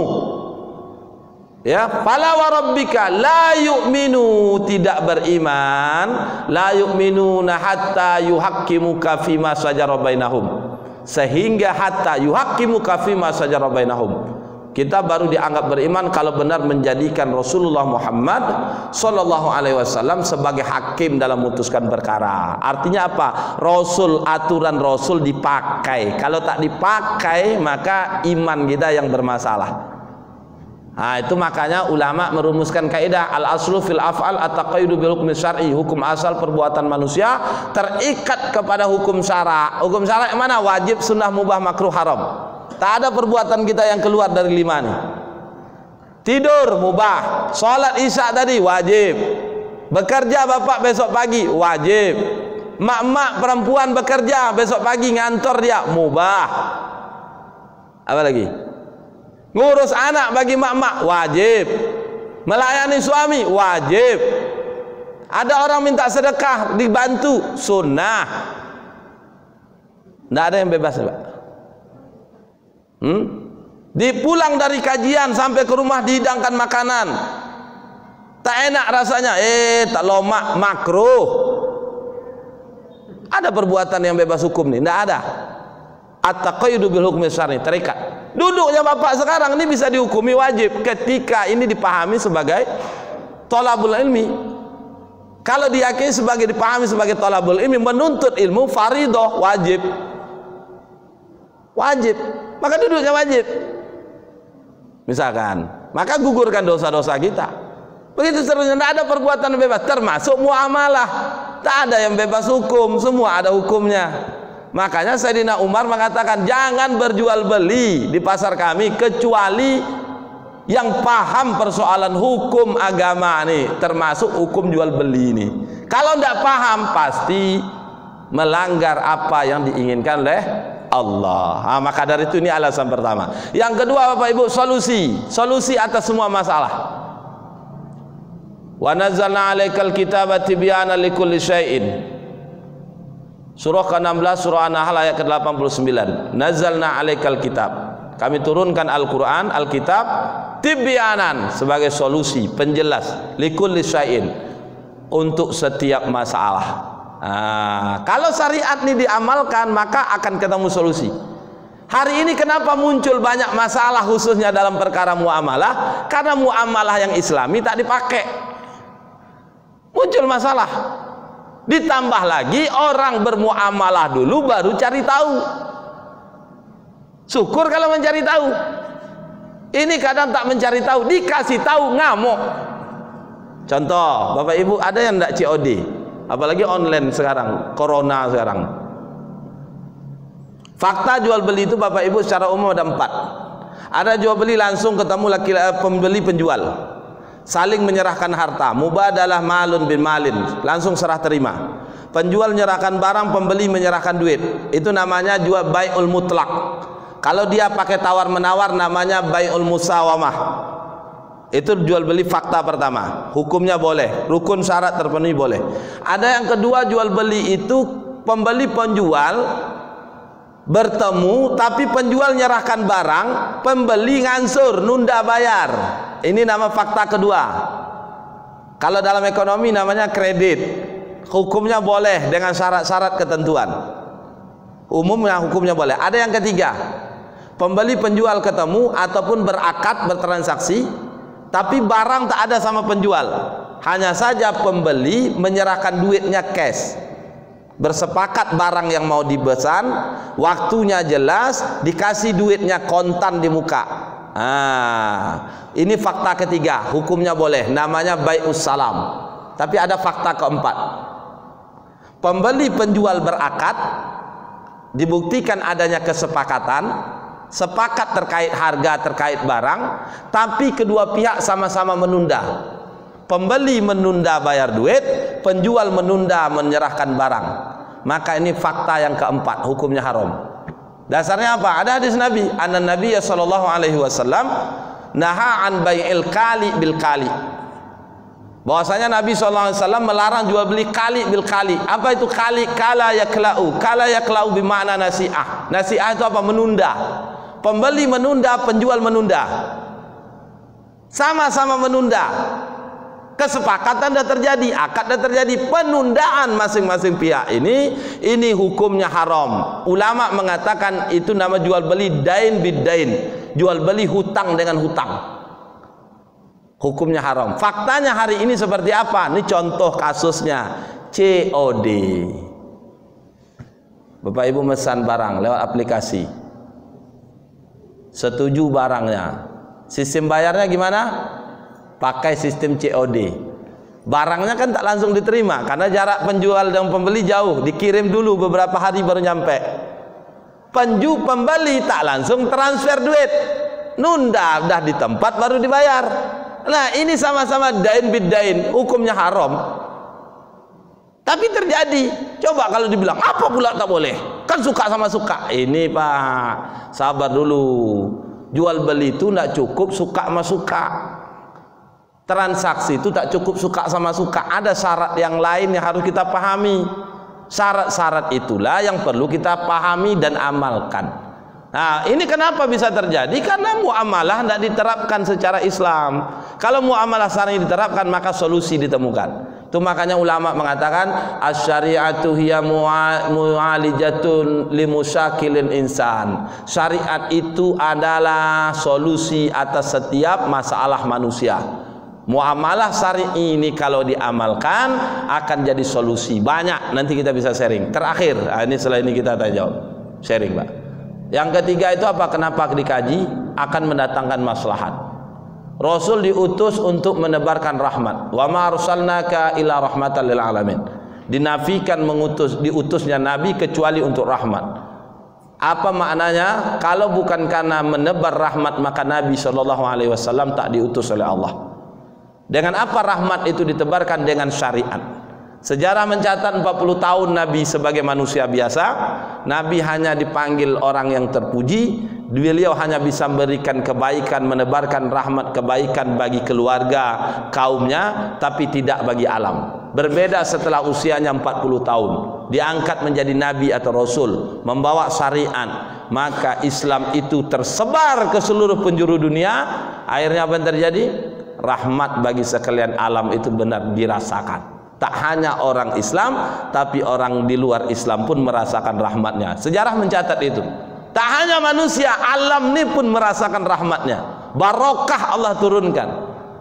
Ya, fala wa rabbika la yu'minu, tidak beriman, la yu'minuna hatta yuhaqqimuka fima syajara bainahum. Sehingga hatta yuhaqqimuka fima syajara bainahum. Kita baru dianggap beriman kalau benar menjadikan Rasulullah Muhammad sallallahu alaihi wasallam sebagai hakim dalam memutuskan perkara. Artinya apa? Rasul, aturan Rasul dipakai. Kalau tak dipakai maka iman kita yang bermasalah. Nah, itu makanya ulama merumuskan kaidah al-aslu fil af'al at-taqayyudu bil hukmi syar'i. Hukum asal perbuatan manusia terikat kepada hukum syara'. Hukum syara' yang mana? Wajib, sunnah, mubah, makruh, haram. Tak ada perbuatan kita yang keluar dari 5 nih. Tidur mubah, salat isya tadi wajib. Bekerja bapak besok pagi wajib. Mak-mak perempuan bekerja besok pagi ngantor dia mubah. Apa lagi? Ngurus anak bagi mak-mak wajib. Melayani suami wajib. Ada orang minta sedekah dibantu sunnah. Tidak ada yang bebas, Pak. Dipulang dari kajian sampai ke rumah dihidangkan makanan tak enak rasanya, tak lomak, makruh. Ada perbuatan yang bebas hukum nih? Tidak ada. At-taqayyudu bil hukmi syar'i, terikat. Duduknya bapak sekarang ini bisa dihukumi wajib ketika ini dipahami sebagai thalabul ilmi. Kalau diyakini sebagai dipahami sebagai thalabul ilmi, menuntut ilmu fardhu, wajib. Wajib. Maka duduknya wajib. Misalkan, maka gugurkan dosa-dosa kita. Begitu seterusnya, tidak ada perbuatan bebas, termasuk muamalah. Tak ada yang bebas hukum, semua ada hukumnya. Makanya Sayyidina Umar mengatakan jangan berjual beli di pasar kami kecuali yang paham persoalan hukum agama nih, termasuk hukum jual beli ini. Kalau tidak paham pasti melanggar apa yang diinginkan oleh Allah. Maka dari itu ini alasan pertama. Yang kedua Bapak Ibu, solusi atas semua masalah. Wa nazzalna 'alaikal kitaba tibyana likulli syai'in. Surah ke-16 surah An-Nahl ayat ke-89. Nazzalna 'alaikal kitab. Kami turunkan Al-Qur'an, Alkitab tibyanan sebagai solusi, penjelas likulli syai'in, untuk setiap masalah. Kalau syariat ini diamalkan maka akan ketemu solusi. Hari ini kenapa muncul banyak masalah khususnya dalam perkara muamalah? Karena muamalah yang islami tak dipakai. Muncul masalah. Ditambah lagi orang bermuamalah dulu baru cari tahu. Syukur kalau mencari tahu. Ini kadang tak mencari tahu, dikasih tahu ngamuk. Contoh, Bapak Ibu ada yang tidak COD, apalagi online sekarang, corona sekarang. Fakta jual beli itu Bapak Ibu secara umum ada 4. Ada jual beli langsung ketemu pembeli penjual, saling menyerahkan harta, mubadalah malun bin malin, langsung serah terima. Penjual menyerahkan barang, pembeli menyerahkan duit. Itu namanya jual bai'ul mutlak. Kalau dia pakai tawar menawar namanya bai'ul musawamah. Itu jual beli fakta pertama, hukumnya boleh, rukun syarat terpenuhi boleh. Ada yang kedua, jual beli itu pembeli penjual bertemu tapi penjual nyerahkan barang, pembeli ngansur, nunda bayar. Ini nama fakta kedua. Kalau dalam ekonomi namanya kredit, hukumnya boleh dengan syarat-syarat ketentuan. Umumnya hukumnya boleh. Ada yang ketiga, pembeli penjual ketemu ataupun berakad bertransaksi, tapi barang tak ada sama penjual, hanya saja pembeli menyerahkan duitnya cash, bersepakat barang yang mau dipesan, waktunya jelas, dikasih duitnya kontan di muka. Ini fakta ketiga, hukumnya boleh, namanya bai'us salam. Tapi ada fakta keempat, pembeli penjual berakad, dibuktikan adanya kesepakatan, sepakat terkait harga, terkait barang, tapi kedua pihak sama-sama menunda. Pembeli menunda bayar duit, penjual menunda menyerahkan barang. Maka ini fakta yang keempat, hukumnya haram. Dasarnya apa? Ada hadis Nabi, anna Nabi sallallahu alaihi wasallam naha an bai'il kali bil kali. Bahwasanya Nabi sallallahu alaihi wasallam melarang jual beli kali bil kali. Apa itu kali? Kala yaklau. Kala yaklau bermakna nasi'ah. Nasi'ah itu apa? Menunda. Pembeli menunda, penjual menunda, sama-sama menunda. Kesepakatan sudah terjadi, akad sudah terjadi, penundaan masing-masing pihak ini hukumnya haram. Ulama mengatakan itu nama jual beli dain bidain, jual beli hutang dengan hutang, hukumnya haram. Faktanya hari ini seperti apa? Ini contoh kasusnya COD. Bapak Ibu mesan barang lewat aplikasi, setuju barangnya, sistem bayarnya gimana? Pakai sistem COD. Barangnya kan tak langsung diterima karena jarak penjual dan pembeli jauh, dikirim dulu beberapa hari baru nyampe. Pembeli tak langsung transfer duit, nunda, dah di tempat baru dibayar. Nah ini sama-sama dain bidain, hukumnya haram. Tapi terjadi. Coba kalau dibilang apa pula tak boleh, kan suka sama suka. Ini Pak, sabar dulu. Jual beli itu tidak cukup suka sama suka. Transaksi itu tak cukup suka sama suka. Ada syarat yang lain yang harus kita pahami. Syarat-syarat itulah yang perlu kita pahami dan amalkan. Nah ini kenapa bisa terjadi? Karena muamalah tidak diterapkan secara Islam. Kalau muamalah syar'i diterapkan maka solusi ditemukan. Itu makanya ulama mengatakan asy-syari'atu hiya mu'alijatun limusyakilin insan. Syariat itu adalah solusi atas setiap masalah manusia. Muamalah syar'i ini kalau diamalkan akan jadi solusi banyak. Nanti kita bisa sharing. Terakhir, ini setelah ini kita tanya jawab. Sharing, Pak. Yang ketiga itu apa? Kenapa dikaji? Akan mendatangkan maslahat. Rasul diutus untuk menebarkan rahmat. Wa ma arsalnaka illa rahmatan lil alamin. Dinafikan diutusnya nabi kecuali untuk rahmat. Apa maknanya? Kalau bukan karena menebar rahmat maka Nabi sallallahu alaihi wasallam tak diutus oleh Allah. Dengan apa rahmat itu ditebarkan? Dengan syariat. Sejarah mencatat 40 tahun Nabi sebagai manusia biasa, Nabi hanya dipanggil orang yang terpuji. Beliau hanya bisa memberikan kebaikan, menebarkan rahmat kebaikan bagi keluarga kaumnya, tapi tidak bagi alam. Berbeda setelah usianya 40 tahun, diangkat menjadi nabi atau rasul, membawa syariat, maka Islam itu tersebar ke seluruh penjuru dunia. Akhirnya apa yang terjadi? Rahmat bagi sekalian alam itu benar dirasakan. Tak hanya orang Islam, tapi orang di luar Islam pun merasakan rahmatnya. Sejarah mencatat itu. Tak hanya manusia, alam ini pun merasakan rahmatnya. Barokah Allah turunkan.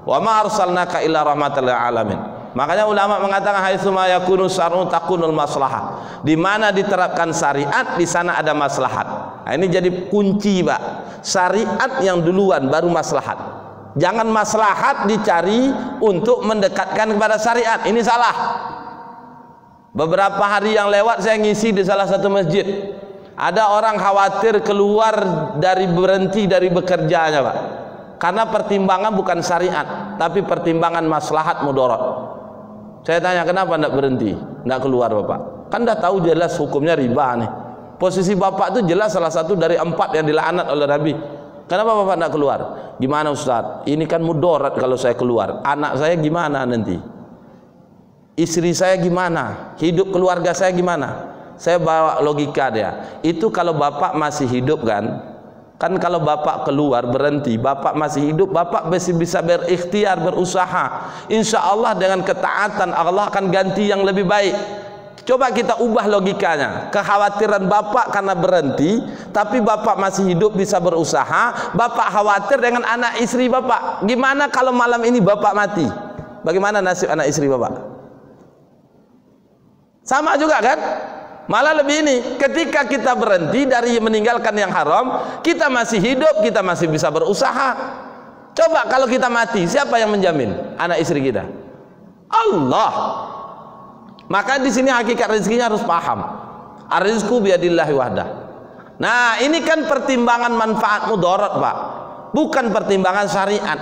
Wa ma arsalnaka illa rahmatan lil alamin. Makanya ulama mengatakan haitsuma yakunu syar'u takunul maslahah. Di mana diterapkan syariat, di sana ada maslahat. Nah, ini jadi kunci, Pak. Syariat yang duluan baru maslahat. Jangan maslahat dicari untuk mendekatkan kepada syariat. Ini salah. Beberapa hari yang lewat saya ngisi di salah satu masjid. Ada orang khawatir keluar berhenti dari bekerjanya, Pak. Karena pertimbangan bukan syariat, tapi pertimbangan maslahat mudarat. Saya tanya, kenapa tidak berhenti, tidak keluar Bapak? Kan dah tahu jelas hukumnya riba nih. Posisi Bapak itu jelas salah satu dari 4 yang dilaknat oleh Nabi. Kenapa Bapak tidak keluar? Gimana Ustaz? Ini kan mudarat kalau saya keluar. Anak saya gimana nanti? Istri saya gimana? Hidup keluarga saya gimana? Saya bawa logika dia. Itu kalau Bapak masih hidup kan kalau Bapak keluar berhenti, Bapak masih hidup, Bapak masih bisa berikhtiar, berusaha. Insya Allah dengan ketaatan Allah akan ganti yang lebih baik. Coba kita ubah logikanya. Kekhawatiran Bapak karena berhenti, tapi Bapak masih hidup bisa berusaha. Bapak khawatir dengan anak istri Bapak. Gimana kalau malam ini Bapak mati? Bagaimana nasib anak istri Bapak? Sama juga kan? Malah lebih ini, ketika kita berhenti dari meninggalkan yang haram, kita masih hidup, kita masih bisa berusaha. Coba kalau kita mati, siapa yang menjamin anak istri kita? Allah. Maka di sini hakikat rezekinya harus paham. Ar-rizqu biyadillahi wahdah. Nah, ini kan pertimbangan manfaat mudarat, Pak. Bukan pertimbangan syariat.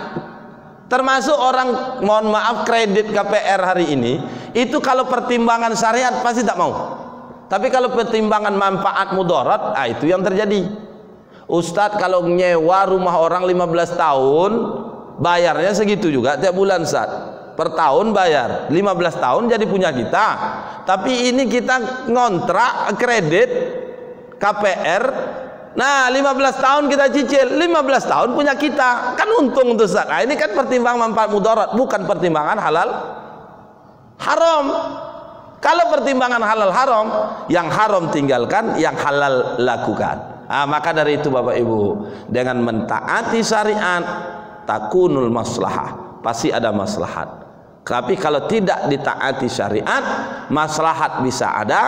Termasuk orang, mohon maaf, kredit KPR hari ini, itu kalau pertimbangan syariat pasti tak mau. Tapi kalau pertimbangan manfaat mudarat, itu yang terjadi. Ustadz kalau nyewa rumah orang 15 tahun, bayarnya segitu juga tiap bulan, Ustadz. Per tahun bayar, 15 tahun jadi punya kita. Tapi ini kita ngontrak kredit KPR. Nah, 15 tahun kita cicil, 15 tahun punya kita. Kan untung untuk Ustadz. Nah, ini kan pertimbangan manfaat mudarat, bukan pertimbangan halal haram. Kalau pertimbangan halal haram, yang haram tinggalkan, yang halal lakukan. Maka dari itu Bapak Ibu, dengan mentaati syariat takunul maslahah, pasti ada maslahat. Tapi kalau tidak ditaati syariat, maslahat bisa ada,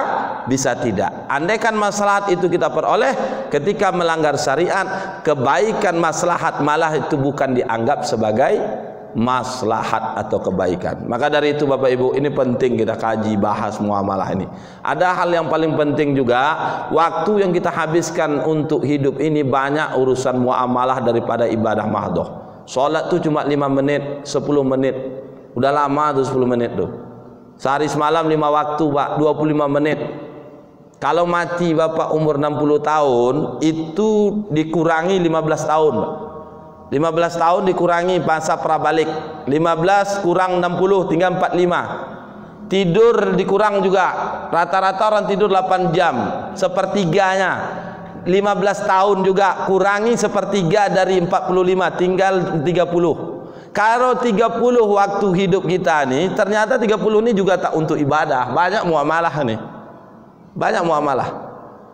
bisa tidak. Andaikan maslahat itu kita peroleh ketika melanggar syariat, kebaikan maslahat malah itu bukan dianggap sebagai maslahat atau kebaikan. Maka dari itu Bapak Ibu, ini penting kita kaji, bahas muamalah ini. Ada hal yang paling penting juga, waktu yang kita habiskan untuk hidup ini banyak urusan muamalah daripada ibadah mahdoh. Sholat tuh cuma 5 menit, 10 menit. Udah lama tuh 10 menit tuh. Sehari semalam 5 waktu, Pak, 25 menit. Kalau mati Bapak umur 60 tahun, itu dikurangi 15 tahun, Pak. 15 tahun dikurangi masa prabalik, 15 kurang 60 tinggal 45. Tidur dikurang juga, rata-rata orang tidur 8 jam, sepertiganya. 15 tahun juga kurangi sepertiga dari 45, tinggal 30. Kalau 30 waktu hidup kita nih, ternyata 30 ini juga tak untuk ibadah. Banyak muamalah nih, banyak muamalah.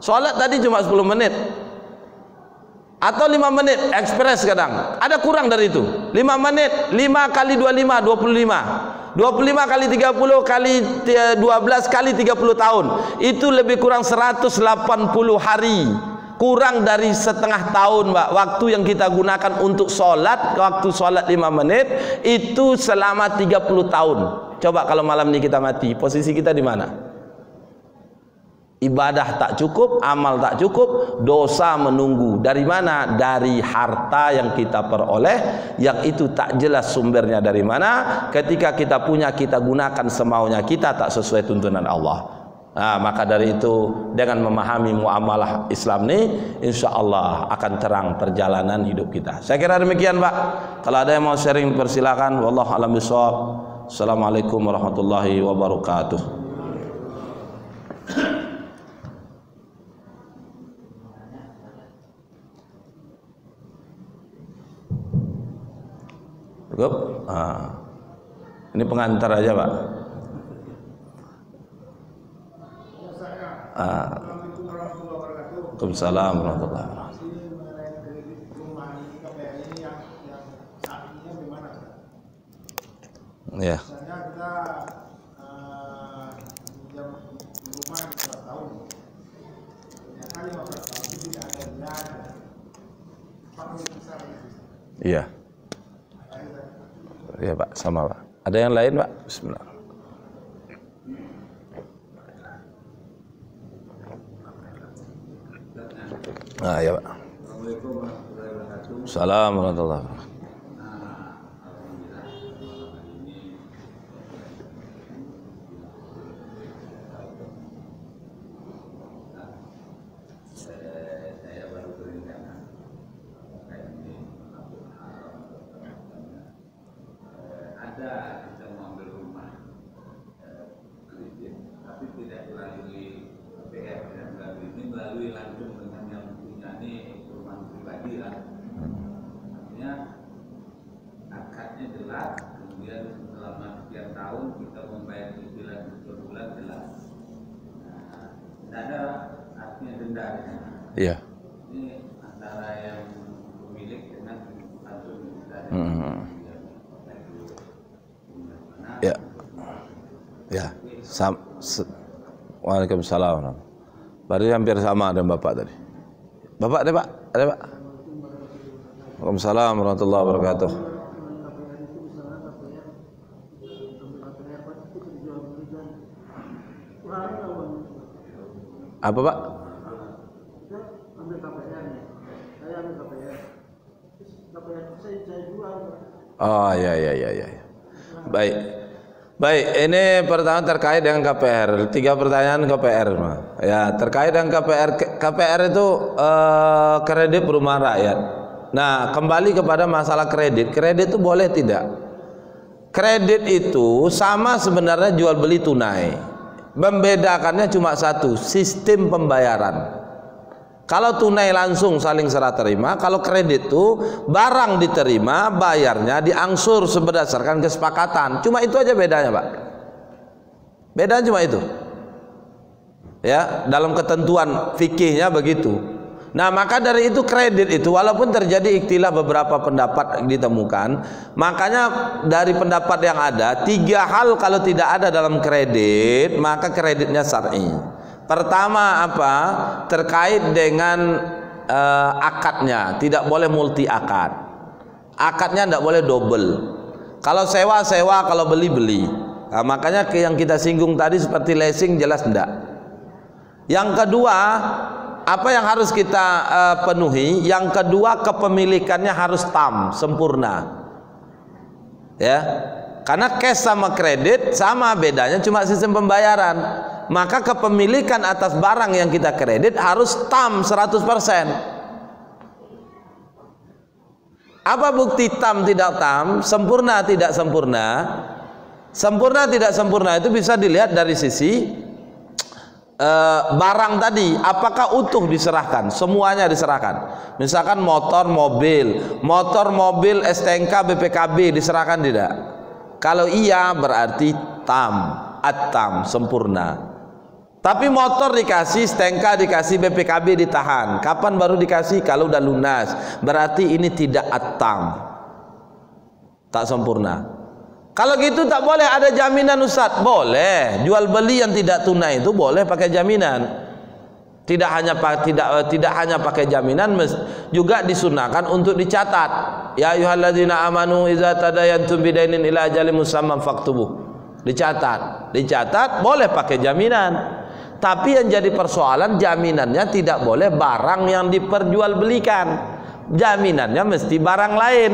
Sholat tadi cuma 10 menit atau 5 menit ekspres, kadang ada kurang dari itu. 5 menit, 5 kali 25, 25. 25 kali 30 kali 12 kali 30 tahun, itu lebih kurang 180 hari. Kurang dari setengah tahun, Mbak, waktu yang kita gunakan untuk sholat. Waktu sholat 5 menit itu selama 30 tahun. Coba kalau malam ini kita mati, posisi kita di mana? Ibadah tak cukup, amal tak cukup, dosa menunggu. Dari mana? Dari harta yang kita peroleh, yang itu tak jelas sumbernya dari mana. Ketika kita punya, kita gunakan semaunya kita, tak sesuai tuntunan Allah. Maka dari itu, dengan memahami muamalah Islam ini, insya Allah akan terang perjalanan hidup kita. Saya kira demikian, Pak. Kalau ada yang mau sharing, persilakan. Wallahu a'lam bishawab. Assalamualaikum warahmatullahi wabarakatuh. Cukup? Ini pengantar aja, Pak. Waalaikumsalam warahmatullahi wabarakatuh. Ya. Iya. Iya Pak, sama Pak. Ada yang lain Pak? Bismillah. Nah, ya Pak. Assalamualaikum warahmatullahi wabarakatuh. Iya. Ini antara yang pemilik dengan Ya. Ya. Waalaikumsalam. Berarti hampir sama dengan Bapak tadi. Bapak ada Pak? Ada Pak? Waalaikumsalam warahmatullahi wabarakatuh. Apa Pak? Oh ya. Baik, ini pertama terkait dengan KPR. 3 pertanyaan KPR, ya terkait dengan KPR. KPR itu kredit perumahan rakyat. Nah, kembali kepada masalah kredit. Kredit itu boleh tidak? Kredit itu sama sebenarnya jual beli tunai. Membedakannya cuma satu, sistem pembayaran. Kalau tunai langsung saling serah terima, kalau kredit itu barang diterima, bayarnya diangsur berdasarkan kesepakatan. Cuma itu aja bedanya, Pak. Bedanya cuma itu. Ya, dalam ketentuan fikihnya begitu. Nah, maka dari itu kredit itu walaupun terjadi ikhtilaf beberapa pendapat ditemukan, makanya dari pendapat yang ada 3 hal kalau tidak ada dalam kredit, maka kreditnya syar'i. Pertama apa? Terkait dengan akadnya, tidak boleh multi akad. Akadnya tidak boleh double. Kalau sewa, kalau beli. Nah, makanya yang kita singgung tadi seperti leasing jelas tidak. Yang kedua, apa yang harus kita penuhi? Yang kedua, kepemilikannya harus tam, sempurna. Ya. Karena cash sama kredit sama, bedanya cuma sistem pembayaran. Maka kepemilikan atas barang yang kita kredit harus tam 100%. Apa bukti tam tidak tam? Sempurna tidak sempurna? Sempurna tidak sempurna itu bisa dilihat dari sisi barang tadi, apakah utuh diserahkan, semuanya diserahkan. Misalkan motor, mobil STNK, BPKB diserahkan tidak? Kalau iya berarti tam, at-tam, sempurna. Tapi motor dikasih, STNK dikasih, BPKB ditahan. Kapan baru dikasih? Kalau udah lunas. Berarti ini tidak at-tam, tak sempurna. Kalau gitu tak boleh ada jaminan Ustaz. Boleh, jual beli yang tidak tunai itu boleh pakai jaminan. Tidak hanya pakai jaminan, juga disunahkan untuk dicatat. Ya ayyuhalladzina amanu idza tadayantum bidainin ila ajalin musamman faktubuh. Dicatat boleh pakai jaminan. Tapi yang jadi persoalan jaminannya tidak boleh barang yang diperjualbelikan. Jaminannya mesti barang lain.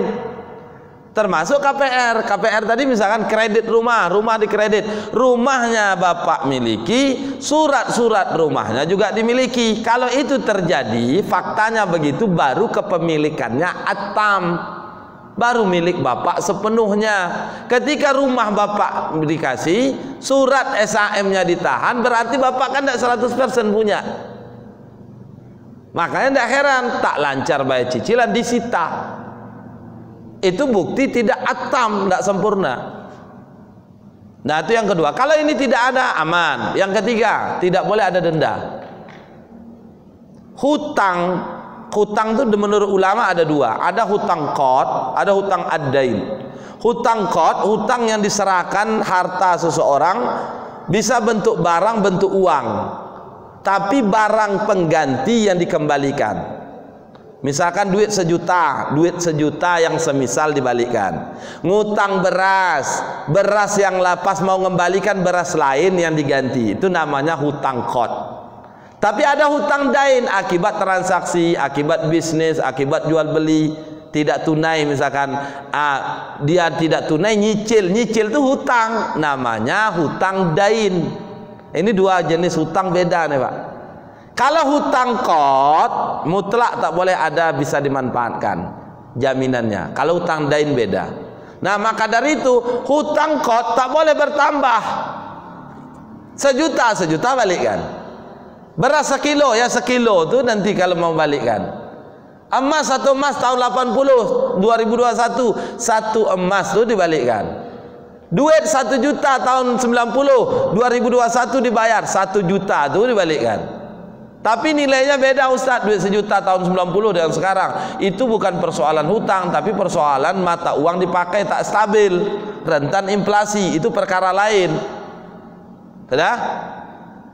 Termasuk KPR. KPR tadi misalkan kredit rumah dikredit, rumahnya Bapak miliki, surat-surat rumahnya juga dimiliki. Kalau itu terjadi, faktanya begitu, baru kepemilikannya at-tam, baru milik Bapak sepenuhnya. Ketika rumah Bapak dikasih, surat SHM-nya ditahan, berarti Bapak kan tidak 100% punya. Makanya tidak heran tak lancar bayar cicilan disita. Itu bukti tidak at-tam, tidak sempurna. Nah, itu yang kedua. Kalau ini tidak ada, aman. Yang ketiga, tidak boleh ada denda. Hutang itu menurut ulama ada 2. Ada hutang qad, ada hutang ad-dain. Hutang qad, hutang yang diserahkan harta seseorang, bisa bentuk barang, bentuk uang. Tapi barang pengganti yang dikembalikan. Misalkan duit sejuta yang semisal dibalikkan. Ngutang beras yang lapas mau ngembalikan beras lain yang diganti. Itu namanya hutang qard. Tapi ada hutang dain akibat transaksi, akibat bisnis, akibat jual beli tidak tunai, misalkan dia tidak tunai, nyicil itu hutang, namanya hutang dain. Ini dua jenis hutang beda nih Pak. Kalau hutang qard mutlak tak boleh ada, bisa dimanfaatkan jaminannya. Kalau hutang dain beda. Nah maka dari itu hutang qard tak boleh bertambah. Sejuta balikkan. Beras sekilo ya sekilo tuh nanti kalau mau balikkan. Emas satu emas tahun 80 2021 satu emas tuh dibalikkan. Duit 1 juta tahun 90 2021 dibayar 1 juta tuh dibalikkan. Tapi nilainya beda Ustaz, duit 1 juta tahun 90 dengan sekarang. Itu bukan persoalan hutang, tapi persoalan mata uang dipakai tak stabil, rentan inflasi, itu perkara lain. Sudah?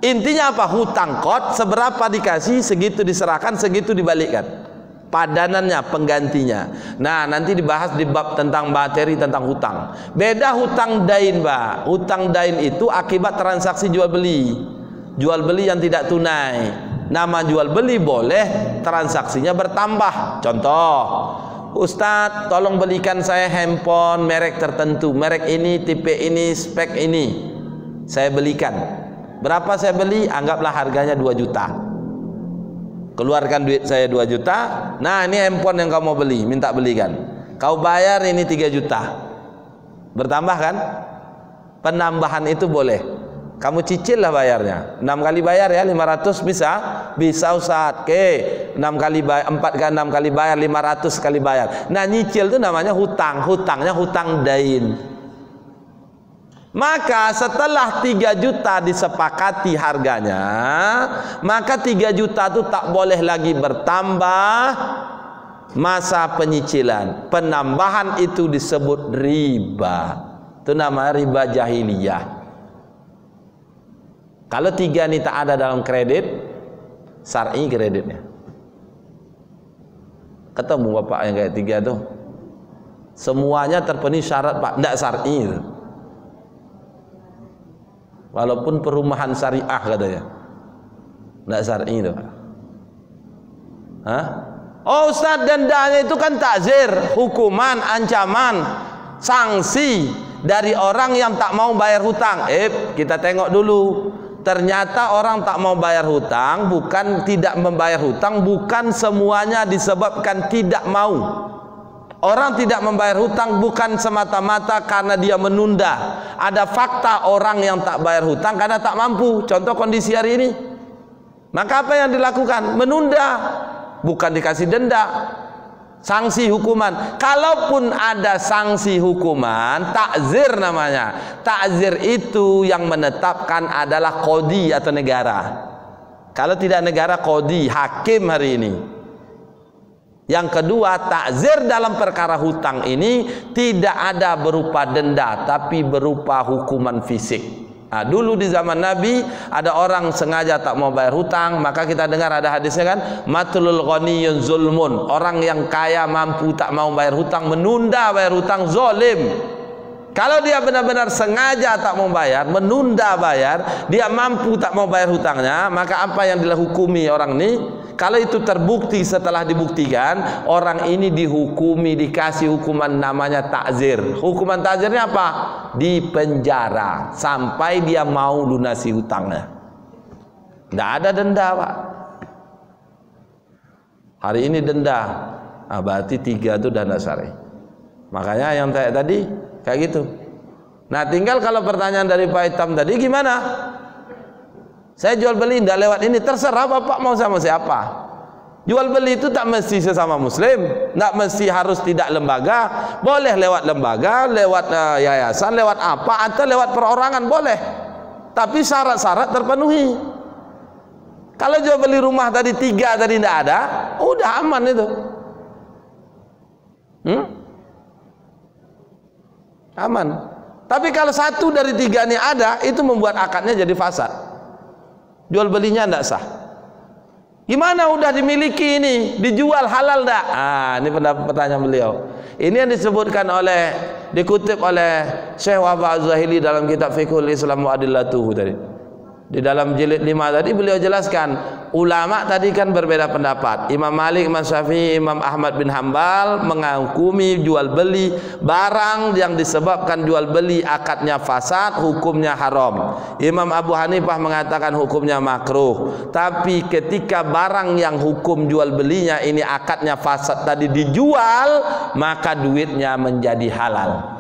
Intinya apa? Hutang qard seberapa dikasih, segitu diserahkan, segitu dibalikkan. Padanannya, penggantinya. Nah, nanti dibahas di bab tentang materi tentang hutang. Beda hutang dain, Pak. Hutang dain itu akibat transaksi jual beli. Jual beli yang tidak tunai. Nama jual beli boleh, transaksinya bertambah. Contoh, Ustadz tolong belikan saya handphone merek tertentu, merek ini, tipe ini, spek ini. Saya belikan. Berapa saya beli? Anggaplah harganya 2 juta. Keluarkan duit saya 2 juta. Nah ini handphone yang kamu beli, minta belikan. Kau bayar ini 3 juta. Bertambah kan? Penambahan itu boleh. Kamu cicil lah bayarnya. 6 kali bayar ya 500 bisa? Bisa Ustaz. Oke. 6 kali bayar, 4 kali 6 kali bayar 500 kali bayar. Nah nyicil itu namanya hutang. Hutangnya hutang dain. Maka setelah 3 juta disepakati harganya, maka 3 juta itu tak boleh lagi bertambah masa penyicilan. Penambahan itu disebut riba. Itu namanya riba jahiliyah. Kalau 3 ini tak ada dalam kredit, syar'i kreditnya. Ketemu bapak yang kayak 3 tuh, semuanya terpenuhi syarat Pak, tidak syar'i itu. Walaupun perumahan syariah katanya, tidak syar'i itu Pak. Hah? Oh Ustaz, dendanya itu kan takzir, hukuman, ancaman, sanksi dari orang yang tak mau bayar hutang. Kita tengok dulu. Ternyata orang tak mau bayar hutang, bukan tidak membayar hutang, bukan semuanya disebabkan tidak mau. Orang tidak membayar hutang bukan semata-mata karena dia menunda. Ada fakta orang yang tak bayar hutang karena tak mampu. Contoh kondisi hari ini. Maka apa yang dilakukan? Menunda. Bukan dikasih denda. Sanksi hukuman. Kalaupun ada sanksi hukuman, takzir namanya. Takzir itu yang menetapkan adalah qadhi atau negara. Kalau tidak negara, qadhi, hakim hari ini. Yang kedua, takzir dalam perkara hutang ini tidak ada berupa denda, tapi berupa hukuman fisik. Nah, dulu di zaman Nabi ada orang sengaja tak mau bayar hutang, maka kita dengar ada hadisnya kan, matlul ghaniyun zulmun. Orang yang kaya mampu tak mau bayar hutang, menunda bayar hutang, zalim. Kalau dia benar-benar sengaja tak mau bayar, menunda bayar, dia mampu tak mau bayar hutangnya, maka apa yang dihukumi orang ini? Kalau itu terbukti setelah dibuktikan, orang ini dihukumi, dikasih hukuman namanya takzir. Hukuman takzirnya apa? Dipenjara sampai dia mau lunasi hutangnya. Tidak ada denda Pak. Hari ini denda, berarti 3 itu dana syar'i. Makanya yang tadi kayak gitu. Nah tinggal kalau pertanyaan dari Pak Hitam tadi gimana? Saya jual beli tidak lewat ini, terserah Bapak mau sama siapa. Jual beli itu tak mesti sesama muslim, tak mesti harus tidak lembaga. Boleh lewat lembaga, lewat yayasan, lewat apa, atau lewat perorangan boleh. Tapi syarat-syarat terpenuhi. Kalau jual beli rumah tadi 3 tadi tidak ada, udah aman itu. Aman. Tapi kalau 1 dari 3 ini ada, itu membuat akadnya jadi fasad. Jual belinya tidak sah. Gimana udah dimiliki ini, dijual halal tak? Ini pertanyaan beliau. Ini yang disebutkan oleh, dikutip oleh Syekh Wahab Az-Zahili dalam kitab Fiqhul Islam wa Adillatuhu tadi. Di dalam jilid 5 tadi beliau jelaskan, ulama tadi kan berbeda pendapat. Imam Malik, Imam Syafi'i, Imam Ahmad bin Hambal menghukumi jual beli barang yang disebabkan jual beli akadnya fasad, hukumnya haram. Imam Abu Hanifah mengatakan hukumnya makruh. Tapi ketika barang yang hukum jual belinya ini akadnya fasad tadi dijual, maka duitnya menjadi halal.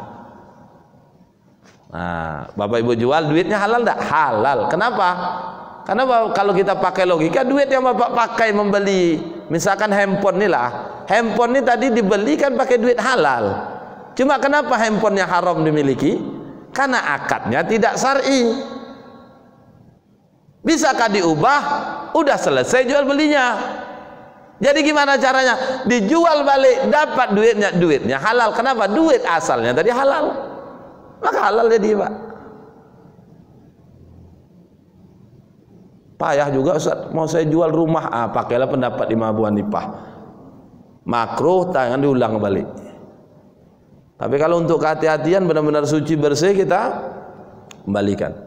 Nah, Bapak Ibu jual, duitnya halal enggak? Halal. Kenapa? Karena kalau kita pakai logika, duit yang Bapak pakai membeli misalkan handphone nih lah, handphone ini tadi dibeli kan pakai duit halal. Cuma kenapa handphonenya haram dimiliki? Karena akadnya tidak syar'i. Bisakah diubah? Udah selesai jual belinya. Jadi gimana caranya? Dijual balik, dapat duitnya halal. Kenapa? Duit asalnya tadi halal. Maka halal jadi, Pak. Payah juga Ustaz, mau saya jual rumah, pakailah pendapat Imam Abu Hanifah. Makruh, jangan diulang balik. Tapi kalau untuk kehati-hatian benar-benar suci bersih, kita kembalikan.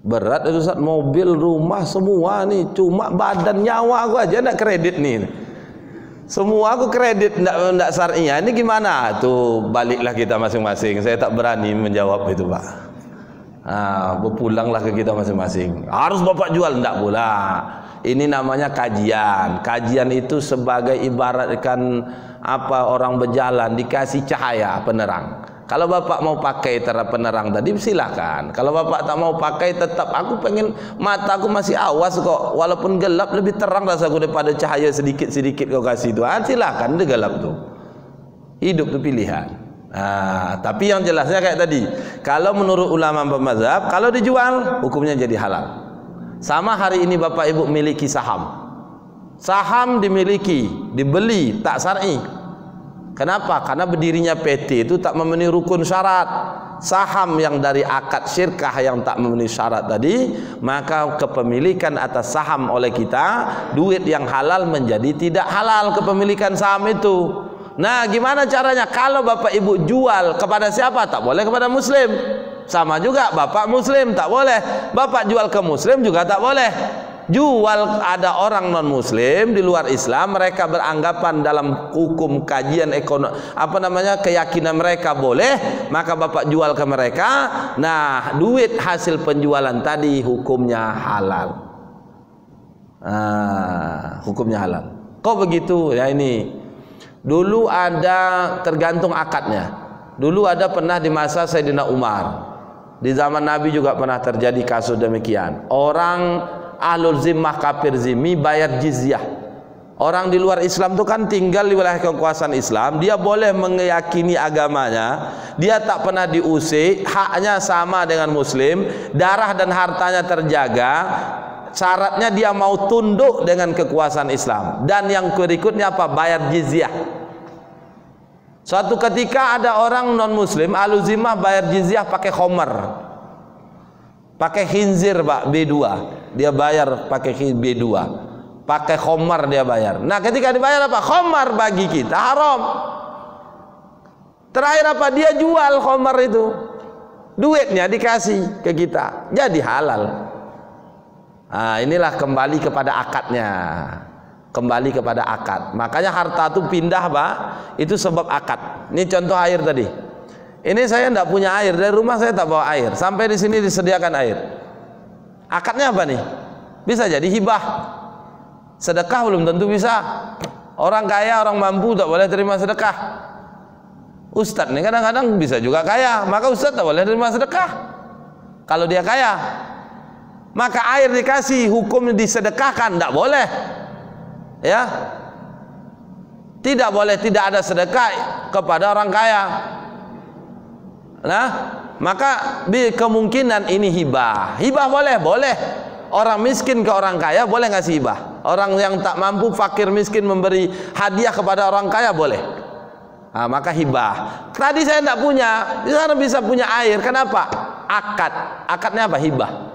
Berat itu Ustaz, mobil, rumah, semua nih, cuma badan nyawa aku aja enggak kredit nih. Semua aku kredit enggak syar'inya. Ini gimana? Tuh baliklah kita masing-masing. Saya tak berani menjawab itu, Pak. Berpulanglah ke kita masing-masing. Harus Bapak jual, enggak pula. Ini namanya kajian. Kajian itu sebagai ibaratkan apa, orang berjalan dikasih cahaya penerang. Kalau Bapak mau pakai penerang tadi silakan. Kalau Bapak tak mau pakai, tetap aku pengen, mataku masih awas kok, walaupun gelap lebih terang rasaku daripada cahaya sedikit-sedikit kau kasih itu. Silakan, dia gelap tuh. Hidup tuh pilihan. Tapi yang jelasnya kayak tadi, kalau menurut ulama mazhab, kalau dijual hukumnya jadi halal. Sama hari ini Bapak Ibu miliki saham. Saham dimiliki, dibeli tak syar'i. Kenapa? Karena berdirinya PT itu tak memenuhi rukun syarat. Saham yang dari akad syirkah yang tak memenuhi syarat tadi, maka kepemilikan atas saham oleh kita, duit yang halal menjadi tidak halal kepemilikan saham itu. Nah, gimana caranya? Kalau Bapak Ibu jual kepada siapa? Tak boleh kepada muslim. Sama juga Bapak muslim tak boleh. Bapak jual ke muslim juga tak boleh. Jual ada orang non muslim di luar Islam, mereka beranggapan dalam hukum kajian ekonomi keyakinan mereka boleh, maka Bapak jual ke mereka. Nah, duit hasil penjualan tadi hukumnya halal. Hukumnya halal. Kok begitu? Ya ini. Dulu ada, tergantung akadnya. Dulu ada pernah di masa Sayyidina Umar. Di zaman Nabi juga pernah terjadi kasus demikian. Orang ahlul zimmah kafir zimmi bayar jizyah. Orang di luar Islam itu kan tinggal di wilayah kekuasaan Islam, dia boleh meyakini agamanya, dia tak pernah diusik, haknya sama dengan muslim, darah dan hartanya terjaga. Syaratnya dia mau tunduk dengan kekuasaan Islam, dan yang berikutnya apa? Bayar jizyah. Suatu ketika ada orang non muslim ahlul zimmah bayar jizyah pakai khomer, pakai khinzir, Pak, B2. Dia bayar pakai B2, pakai khomer dia bayar. Nah, ketika dibayar apa? Khomer bagi kita haram. Terakhir apa? Dia jual khomer itu, duitnya dikasih ke kita, jadi halal. Inilah kembali kepada akadnya, kembali kepada akad. Makanya harta itu pindah, Pak, itu sebab akad. Ini contoh air tadi. Ini saya tidak punya air, dari rumah saya tak bawa air, sampai di sini disediakan air. Akadnya apa nih? Bisa jadi hibah. Sedekah belum tentu bisa. Orang kaya, orang mampu tak boleh terima sedekah. Ustadz nih kadang-kadang bisa juga kaya, maka ustadz tak boleh terima sedekah kalau dia kaya. Maka air dikasih, hukum disedekahkan, tak boleh. Ya, tidak boleh, tidak ada sedekah kepada orang kaya. Nah, maka kemungkinan ini hibah. Hibah boleh, boleh. Orang miskin ke orang kaya boleh ngasih hibah. Orang yang tak mampu, fakir miskin, memberi hadiah kepada orang kaya boleh. Maka hibah. Tadi saya tidak punya, di sana bisa punya air. Kenapa? Akad. Akadnya apa? Hibah.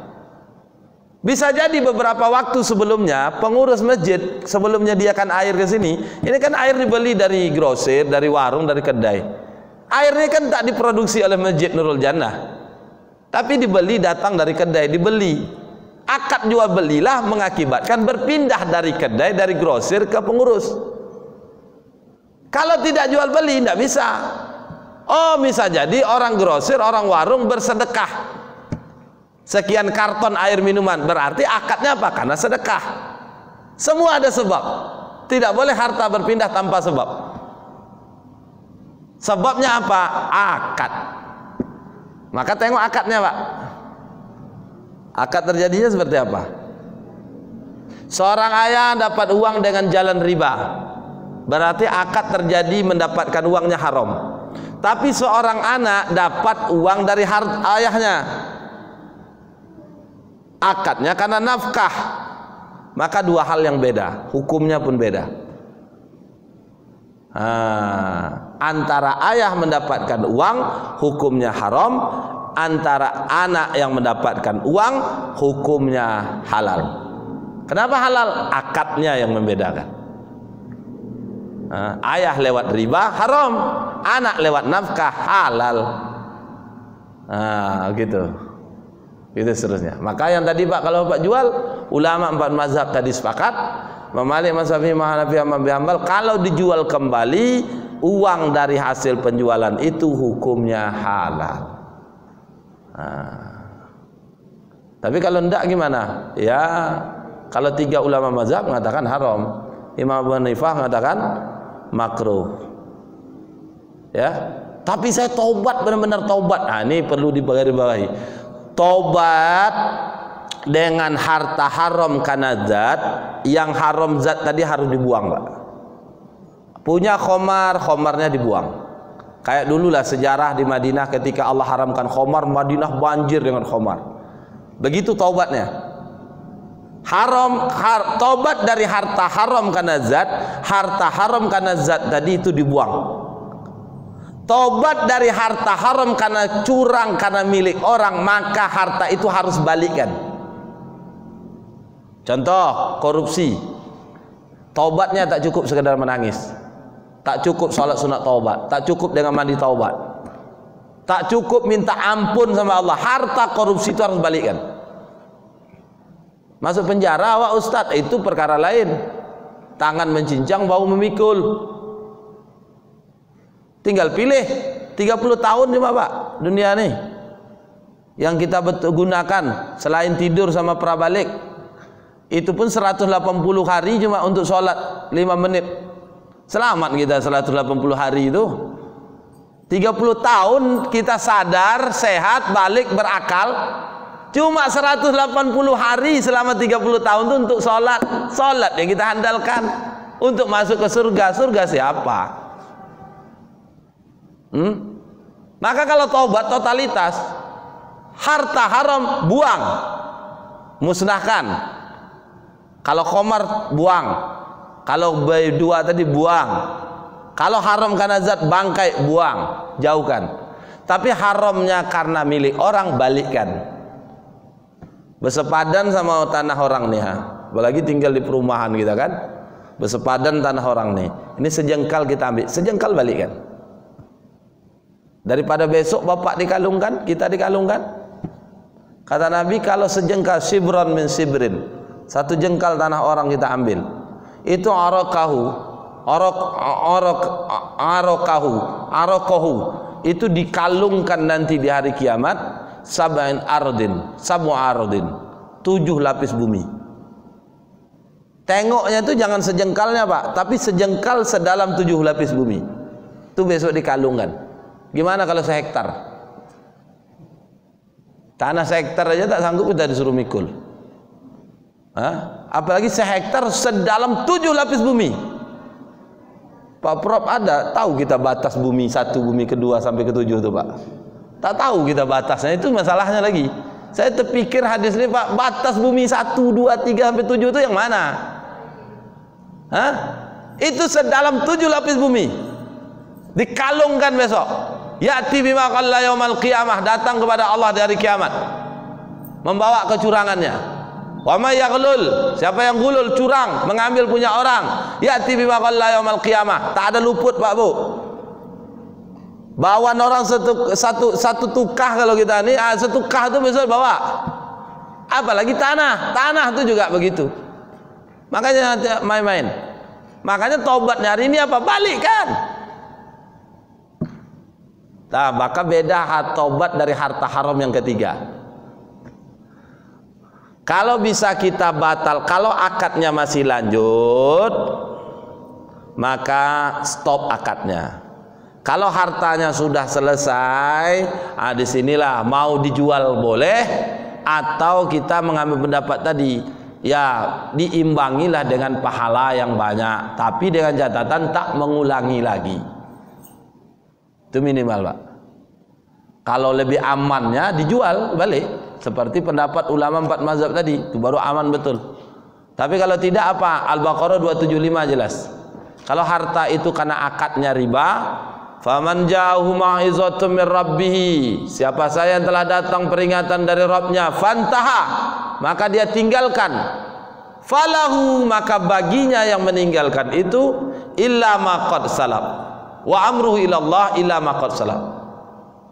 Bisa jadi beberapa waktu sebelumnya pengurus masjid sebelum menyediakan air ke sini, ini kan air dibeli dari grosir, dari warung, dari kedai. Air ini kan tak diproduksi oleh Masjid Nurul Jannah, tapi dibeli, datang dari kedai, dibeli. Akad jual belilah mengakibatkan berpindah dari kedai, dari grosir ke pengurus. Kalau tidak jual beli tidak bisa. Oh, bisa jadi orang grosir, orang warung bersedekah sekian karton air minuman, berarti akadnya apa? Karena sedekah. Semua ada sebab. Tidak boleh harta berpindah tanpa sebab. Sebabnya apa? Akad. Maka tengok akadnya, Pak. Akad terjadinya seperti apa? Seorang ayah dapat uang dengan jalan riba, berarti akad terjadi mendapatkan uangnya haram. Tapi seorang anak dapat uang dari ayahnya, akadnya karena nafkah, maka dua hal yang beda, hukumnya pun beda. Antara ayah mendapatkan uang hukumnya haram, antara anak yang mendapatkan uang hukumnya halal. Kenapa halal? Akadnya yang membedakan. Ayah lewat riba haram, anak lewat nafkah halal. Gitu. Itu seterusnya. Maka yang tadi Pak, kalau Pak jual, ulama 4 mazhab tadi sepakat, Imam Malik, Imam Syafi'i, Imam Hanafi, Imam Hanbal, kalau dijual kembali uang dari hasil penjualan itu hukumnya halal. Tapi kalau enggak gimana? Ya, kalau 3 ulama mazhab mengatakan haram, Imam Abu Hanifah mengatakan makruh. Ya, tapi saya taubat, benar-benar taubat. Ini perlu digarisbawahi. Tobat dengan harta haram karena zat, yang haram zat tadi harus dibuang, Pak. Punya khomar, khomarnya dibuang. Kayak dululah sejarah di Madinah ketika Allah haramkan khomar, Madinah banjir dengan khomar. Begitu taubatnya. Taubat dari harta haram karena zat, harta haram karena zat tadi itu dibuang. Tobat dari harta haram karena curang, karena milik orang, maka harta itu harus balikkan. Contoh korupsi, tobatnya tak cukup sekedar menangis, tak cukup sholat sunat taubat, tak cukup dengan mandi taubat, tak cukup minta ampun sama Allah. Harta korupsi itu harus balikkan. Masuk penjara awak ustadz, itu perkara lain. Tangan mencincang, bau memikul. Tinggal pilih 30 tahun cuma Pak dunia nih yang kita gunakan selain tidur sama prabalik, itu pun 180 hari cuma untuk sholat 5 menit. Selamat kita 180 hari itu. 30 tahun kita sadar, sehat, balik, berakal, cuma 180 hari selama 30 tahun itu untuk sholat. Sholat yang kita andalkan untuk masuk ke surga. Surga siapa? Maka kalau taubat totalitas, harta haram buang, musnahkan. Kalau khomar buang, kalau dua tadi buang, kalau haram karena zat bangkai buang, jauhkan. Tapi haramnya karena milik orang balikkan. Bersepadan sama tanah orang nih, apalagi tinggal di perumahan kita kan, bersepadan tanah orang nih, ini sejengkal kita ambil, sejengkal balikkan. Daripada besok bapak dikalungkan, kita dikalungkan. Kata Nabi, kalau sejengkal, shibron min shibrin, 1 jengkal tanah orang kita ambil, itu arokahu, itu dikalungkan nanti di hari kiamat, sabu ardin, 7 lapis bumi. Tengoknya itu jangan sejengkalnya Pak, tapi sejengkal sedalam 7 lapis bumi. Itu besok dikalungkan. Gimana kalau sehektar? Tanah sehektar aja tak sanggup kita disuruh mikul. Apalagi sehektar sedalam 7 lapis bumi. Pak Prof ada tahu kita batas bumi 1, bumi kedua sampai ke-7 itu Pak? Tak tahu kita batasnya, itu masalahnya lagi. Saya terpikir hadis ini Pak, batas bumi 1, 2, 3 sampai 7 itu yang mana? Itu sedalam 7 lapis bumi. Dikalungkan besok. Ya'ti bima qalla yaumal qiyamah, datang kepada Allah dari kiamat, membawa kecurangannya. Wa may yaghlul, siapa yang gulul, curang, mengambil punya orang, ya'ti bima ghalla yaumil qiyamah. Tak ada luput, Pak Bu. Bawaan orang satu tukah kalau kita ini, setukah itu besok bawa. Apalagi tanah itu juga begitu. Makanya main-main. Makanya tobatnya hari ini apa? Balik kan. Nah, maka beda tobat dari harta haram yang ketiga. Kalau bisa kita batal, kalau akadnya masih lanjut, maka stop akadnya. Kalau hartanya sudah selesai, disinilah mau dijual boleh, atau kita mengambil pendapat tadi, ya diimbangilah dengan pahala yang banyak, tapi dengan catatan tak mengulangi lagi. Itu minimal, Pak. Kalau lebih amannya dijual balik, seperti pendapat ulama 4 mazhab tadi, itu baru aman betul. Tapi kalau tidak apa? Al-Baqarah 275 jelas. Kalau harta itu karena akadnya riba, faman ja'ahu mau'izatun min rabbih, siapa saja yang telah datang peringatan dari Rabbnya, fantaha, maka dia tinggalkan, falahu, maka baginya yang meninggalkan itu, illa ma qad salaf, wa amruhu ilallah illa ma qad salaf.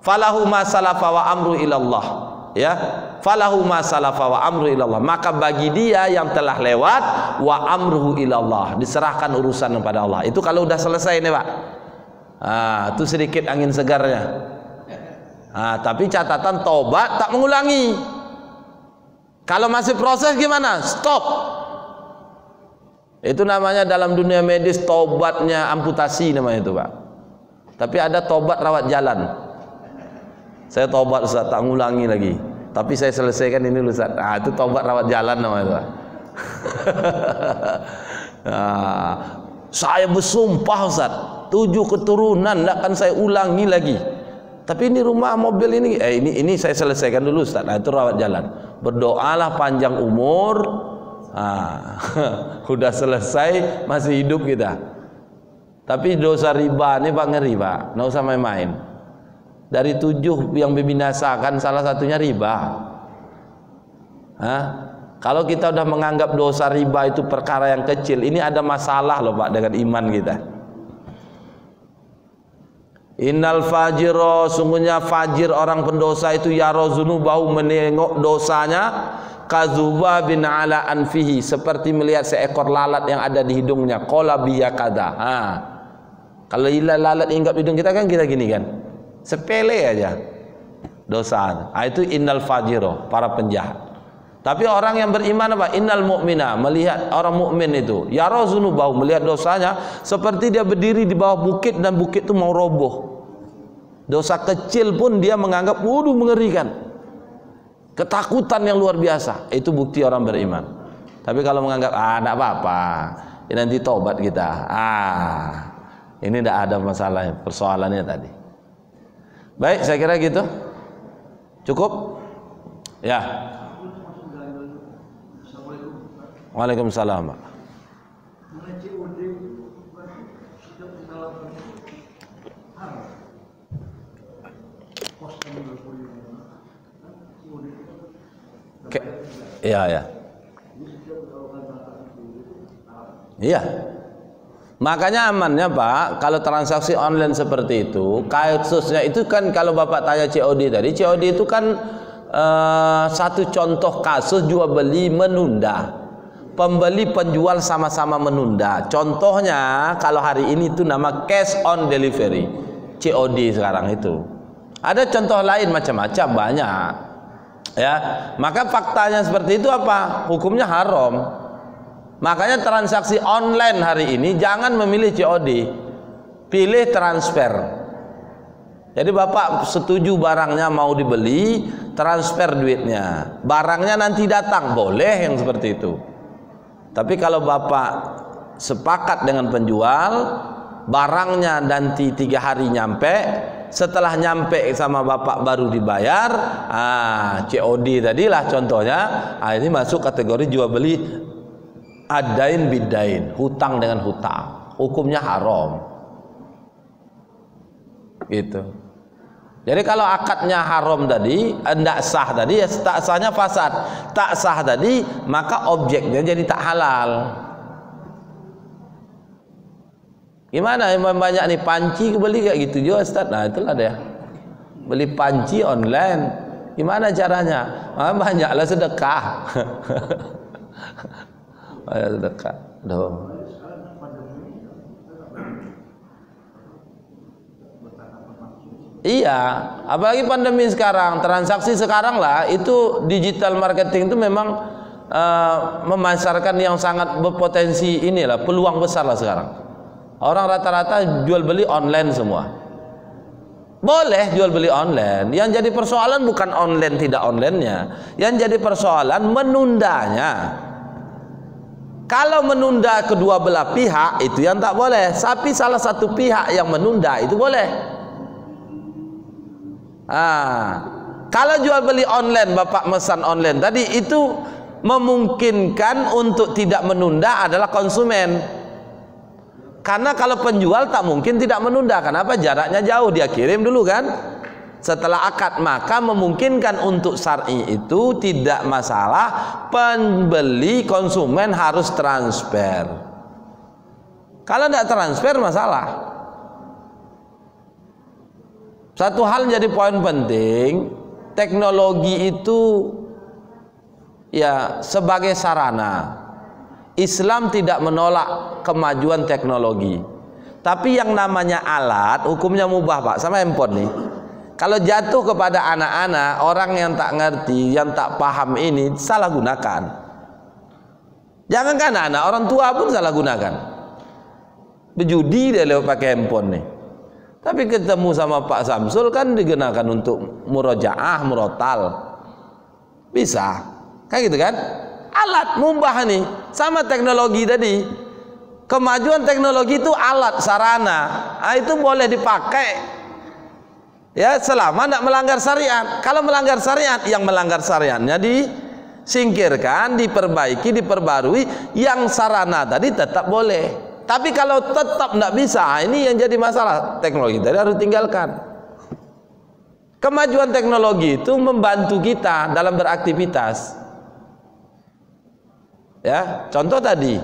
Falahu ma salafa wa amru ilallah, ya, falahu ma salafa wa amru ilallah, maka bagi dia yang telah lewat, wa amruhu ilallah, diserahkan urusan kepada Allah. Itu kalau udah selesai nih, Pak. Itu sedikit angin segarnya. Tapi catatan tobat tak mengulangi. Kalau masih proses gimana? Stop. Itu namanya dalam dunia medis tobatnya amputasi namanya itu, Pak. Tapi ada tobat rawat jalan. Saya tobat Ustaz, tak ngulangi lagi. Tapi saya selesaikan ini Ustaz. Itu tobat rawat jalan namanya itu. Saya bersumpah Ustaz, 7 keturunan tak akan saya ulangi lagi. Tapi ini rumah mobil ini, ini saya selesaikan dulu Ustaz. Itu rawat jalan. Berdoalah panjang umur. Udah selesai, masih hidup kita. Tapi dosa riba ini Pak, ngeri Pak. Nggak usah main-main. Dari 7 yang membinasakan salah satunya riba. Kalau kita udah menganggap dosa riba itu perkara yang kecil, ini ada masalah loh Pak dengan iman kita. Innal fajiro, sungguhnya fajir orang pendosa itu yarozunubahu, menengok dosanya, kazuba bin ala anfihi, seperti melihat seekor lalat yang ada di hidungnya. Qala biyakada. Kalau lalat hinggap hidung kita kan kita gini kan, sepele aja dosa. Itu innal fajiro, para penjahat. Tapi orang yang beriman apa? Innal mu'mina, melihat orang mukmin itu, yarozunubahu, melihat dosanya seperti dia berdiri di bawah bukit dan bukit itu mau roboh. Dosa kecil pun dia menganggap waduh mengerikan, ketakutan yang luar biasa. Itu bukti orang beriman. Tapi kalau menganggap enggak apa-apa, ya nanti tobat kita, ini tidak ada masalah persoalannya tadi. Baik, saya kira gitu. Cukup? Ya. Waalaikumsalam, Pak. Iya. Iya. Makanya amannya Pak, kalau transaksi online seperti itu, kasusnya itu kan kalau Bapak tanya COD tadi, COD itu kan satu contoh kasus jual beli menunda. Pembeli penjual sama-sama menunda. Contohnya kalau hari ini itu nama cash on delivery, COD sekarang itu. Ada contoh lain macam-macam banyak. Ya, maka faktanya seperti itu apa? Hukumnya haram. Makanya transaksi online hari ini jangan memilih COD, pilih transfer. Jadi Bapak setuju barangnya mau dibeli, transfer duitnya. Barangnya nanti datang, boleh yang seperti itu. Tapi kalau Bapak sepakat dengan penjual, barangnya nanti 3 hari nyampe, setelah nyampe sama Bapak baru dibayar, COD tadilah contohnya, ini masuk kategori jual beli adain bidain, hutang dengan hutang, hukumnya haram gitu. Jadi kalau akadnya haram tadi, tidak sah tadi, ya tak sahnya fasad. Tak sah tadi, maka objeknya jadi tak halal. Gimana yang banyak nih panci beli kayak gitu juga Ustaz. Nah itulah dia. Beli panci online. Gimana caranya? Banyaklah sedekah. Banyak sedekah. Duh. Iya, apalagi pandemi sekarang, transaksi sekarang lah, itu digital marketing itu memang memasarkan yang sangat berpotensi inilah, peluang besar lah sekarang. Orang rata-rata jual beli online semua. Boleh jual beli online, yang jadi persoalan bukan online tidak onlinenya, yang jadi persoalan menundanya. Kalau menunda kedua belah pihak itu yang tak boleh, tapi salah satu pihak yang menunda itu boleh. Kalau jual beli online, Bapak mesan online tadi itu memungkinkan untuk tidak menunda adalah konsumen. Karena kalau penjual tak mungkin tidak menunda. Kenapa? Jaraknya jauh, dia kirim dulu kan. Setelah akad, maka memungkinkan untuk syar'i itu tidak masalah pembeli konsumen harus transfer. Kalau tidak transfer masalah. Satu hal jadi poin penting, teknologi itu ya sebagai sarana. Islam tidak menolak kemajuan teknologi. Tapi yang namanya alat hukumnya mubah, Pak, sama handphone nih. Kalau jatuh kepada anak-anak, orang yang tak ngerti, yang tak paham ini, salah gunakan. Jangankan anak, orang tua pun salah gunakan. Berjudi dia lewat pakai handphone nih. Tapi ketemu sama Pak Samsul kan digunakan untuk murojaah, murotal. Bisa. Kayak gitu kan? Alat mubah nih. Sama teknologi tadi. Kemajuan teknologi itu alat, sarana. Nah, itu boleh dipakai. Ya, selama tidak melanggar syariat. Kalau melanggar syariat, yang melanggar syariatnya disingkirkan, diperbaiki, diperbarui. Yang sarana tadi tetap boleh. Tapi kalau tetap tidak bisa, ini yang jadi masalah. Teknologi tadi harus tinggalkan. Kemajuan teknologi itu membantu kita dalam beraktivitas. Ya, contoh tadi,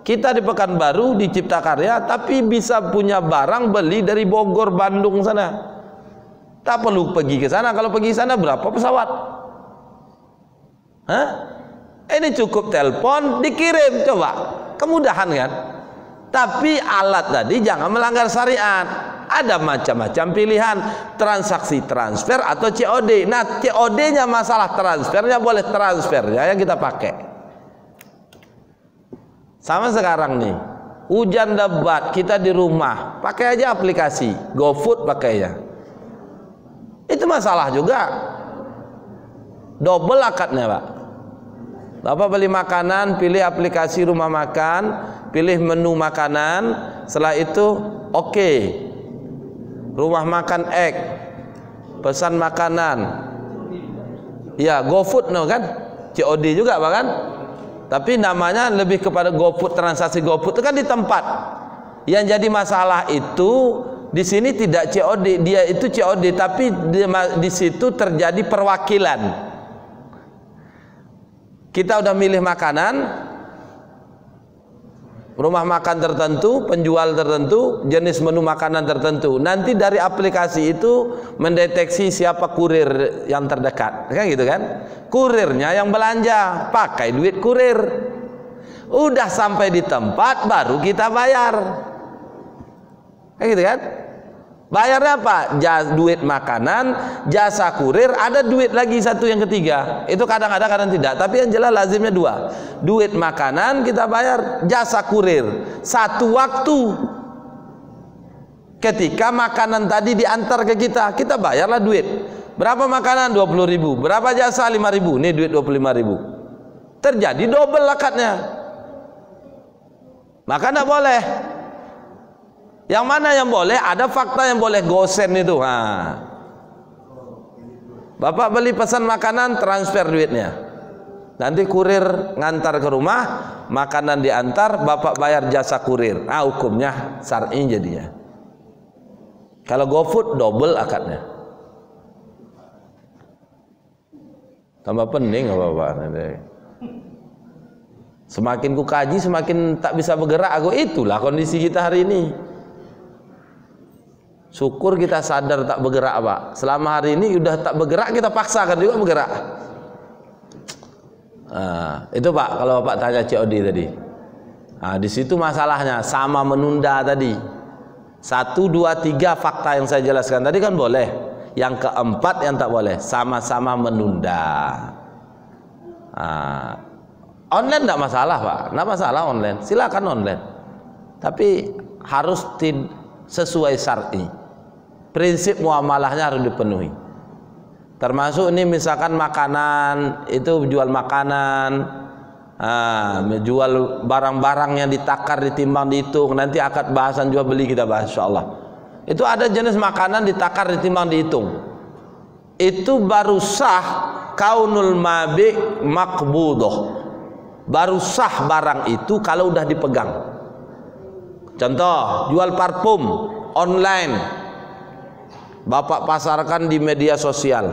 kita di Pekanbaru di Cipta Karya, tapi bisa punya barang beli dari Bogor, Bandung sana. Tak perlu pergi ke sana. Kalau pergi ke sana berapa pesawat? Hah? Ini cukup telepon, dikirim, coba. Kemudahan kan? Tapi alat tadi jangan melanggar syariat. Ada macam-macam pilihan, transaksi transfer atau COD. Nah, COD-nya masalah transfernya boleh transfernya yang kita pakai. Sama sekarang nih, hujan lebat, kita di rumah, pakai aja aplikasi GoFood pakainya. Itu masalah juga. Double akadnya, Pak. Bapak beli makanan, pilih aplikasi rumah makan, pilih menu makanan, setelah itu oke. Rumah makan X, pesan makanan. Ya, GoFood no kan? COD juga Pak kan? Tapi namanya lebih kepada GoFood, transaksi GoFood itu kan di tempat. Yang jadi masalah itu di sini tidak COD, dia itu COD tapi di situ terjadi perwakilan. Kita udah milih makanan, rumah makan tertentu, penjual tertentu, jenis menu makanan tertentu. Nanti dari aplikasi itu mendeteksi siapa kurir yang terdekat, kan gitu kan? Kurirnya yang belanja, pakai duit kurir. Udah sampai di tempat baru kita bayar, kan gitu kan? Bayarnya apa? Duit makanan, jasa kurir, ada duit lagi satu yang ketiga. Itu kadang-kadang kadang tidak, tapi yang jelas lazimnya dua. Duit makanan kita bayar, jasa kurir. Satu waktu ketika makanan tadi diantar ke kita, kita bayarlah duit. Berapa makanan? 20.000. Berapa jasa? 5.000. Ini duit 25.000. Terjadi double akadnya. Maka tidak boleh. Yang mana yang boleh? Ada fakta yang boleh gosen itu. Bapak beli pesan makanan, transfer duitnya. Nanti kurir ngantar ke rumah, makanan diantar, Bapak bayar jasa kurir. Hukumnya syar'i jadinya. Kalau GoFood double akadnya. Tambah pening apa-apa. Semakin ku kaji semakin tak bisa bergerak aku. Itulah kondisi kita hari ini. Syukur kita sadar tak bergerak, Pak. Selama hari ini udah tak bergerak, kita paksakan juga bergerak. Nah, itu Pak, kalau Bapak tanya COD tadi. Nah, di situ masalahnya sama menunda tadi. 1, 2, 3 fakta yang saya jelaskan tadi kan boleh. Yang keempat yang tak boleh, sama-sama menunda. Nah, online tidak masalah Pak, tidak masalah online, silakan online. Tapi harus sesuai syar'i. Prinsip muamalahnya harus dipenuhi. Termasuk ini misalkan makanan, itu jual makanan, jual barang-barang yang ditakar, ditimbang, dihitung. Nanti akad bahasan jual beli kita bahas insyaallah. Itu ada jenis makanan ditakar, ditimbang, dihitung. Itu baru sah kaunul mabi maqbudoh. Baru sah barang itu kalau udah dipegang. Contoh, jual parfum online, Bapak pasarkan di media sosial.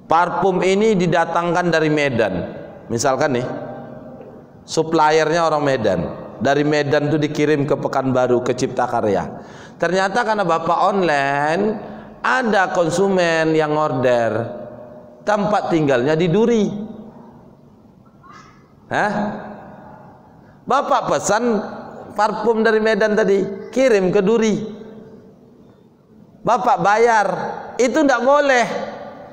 Parfum ini didatangkan dari Medan, misalkan nih, suppliernya orang Medan. Dari Medan itu dikirim ke Pekanbaru, ke Cipta Karya. Ternyata karena Bapak online, ada konsumen yang order, tempat tinggalnya di Duri. Hah? Bapak pesan parfum dari Medan tadi, kirim ke Duri. Bapak bayar, itu tidak boleh.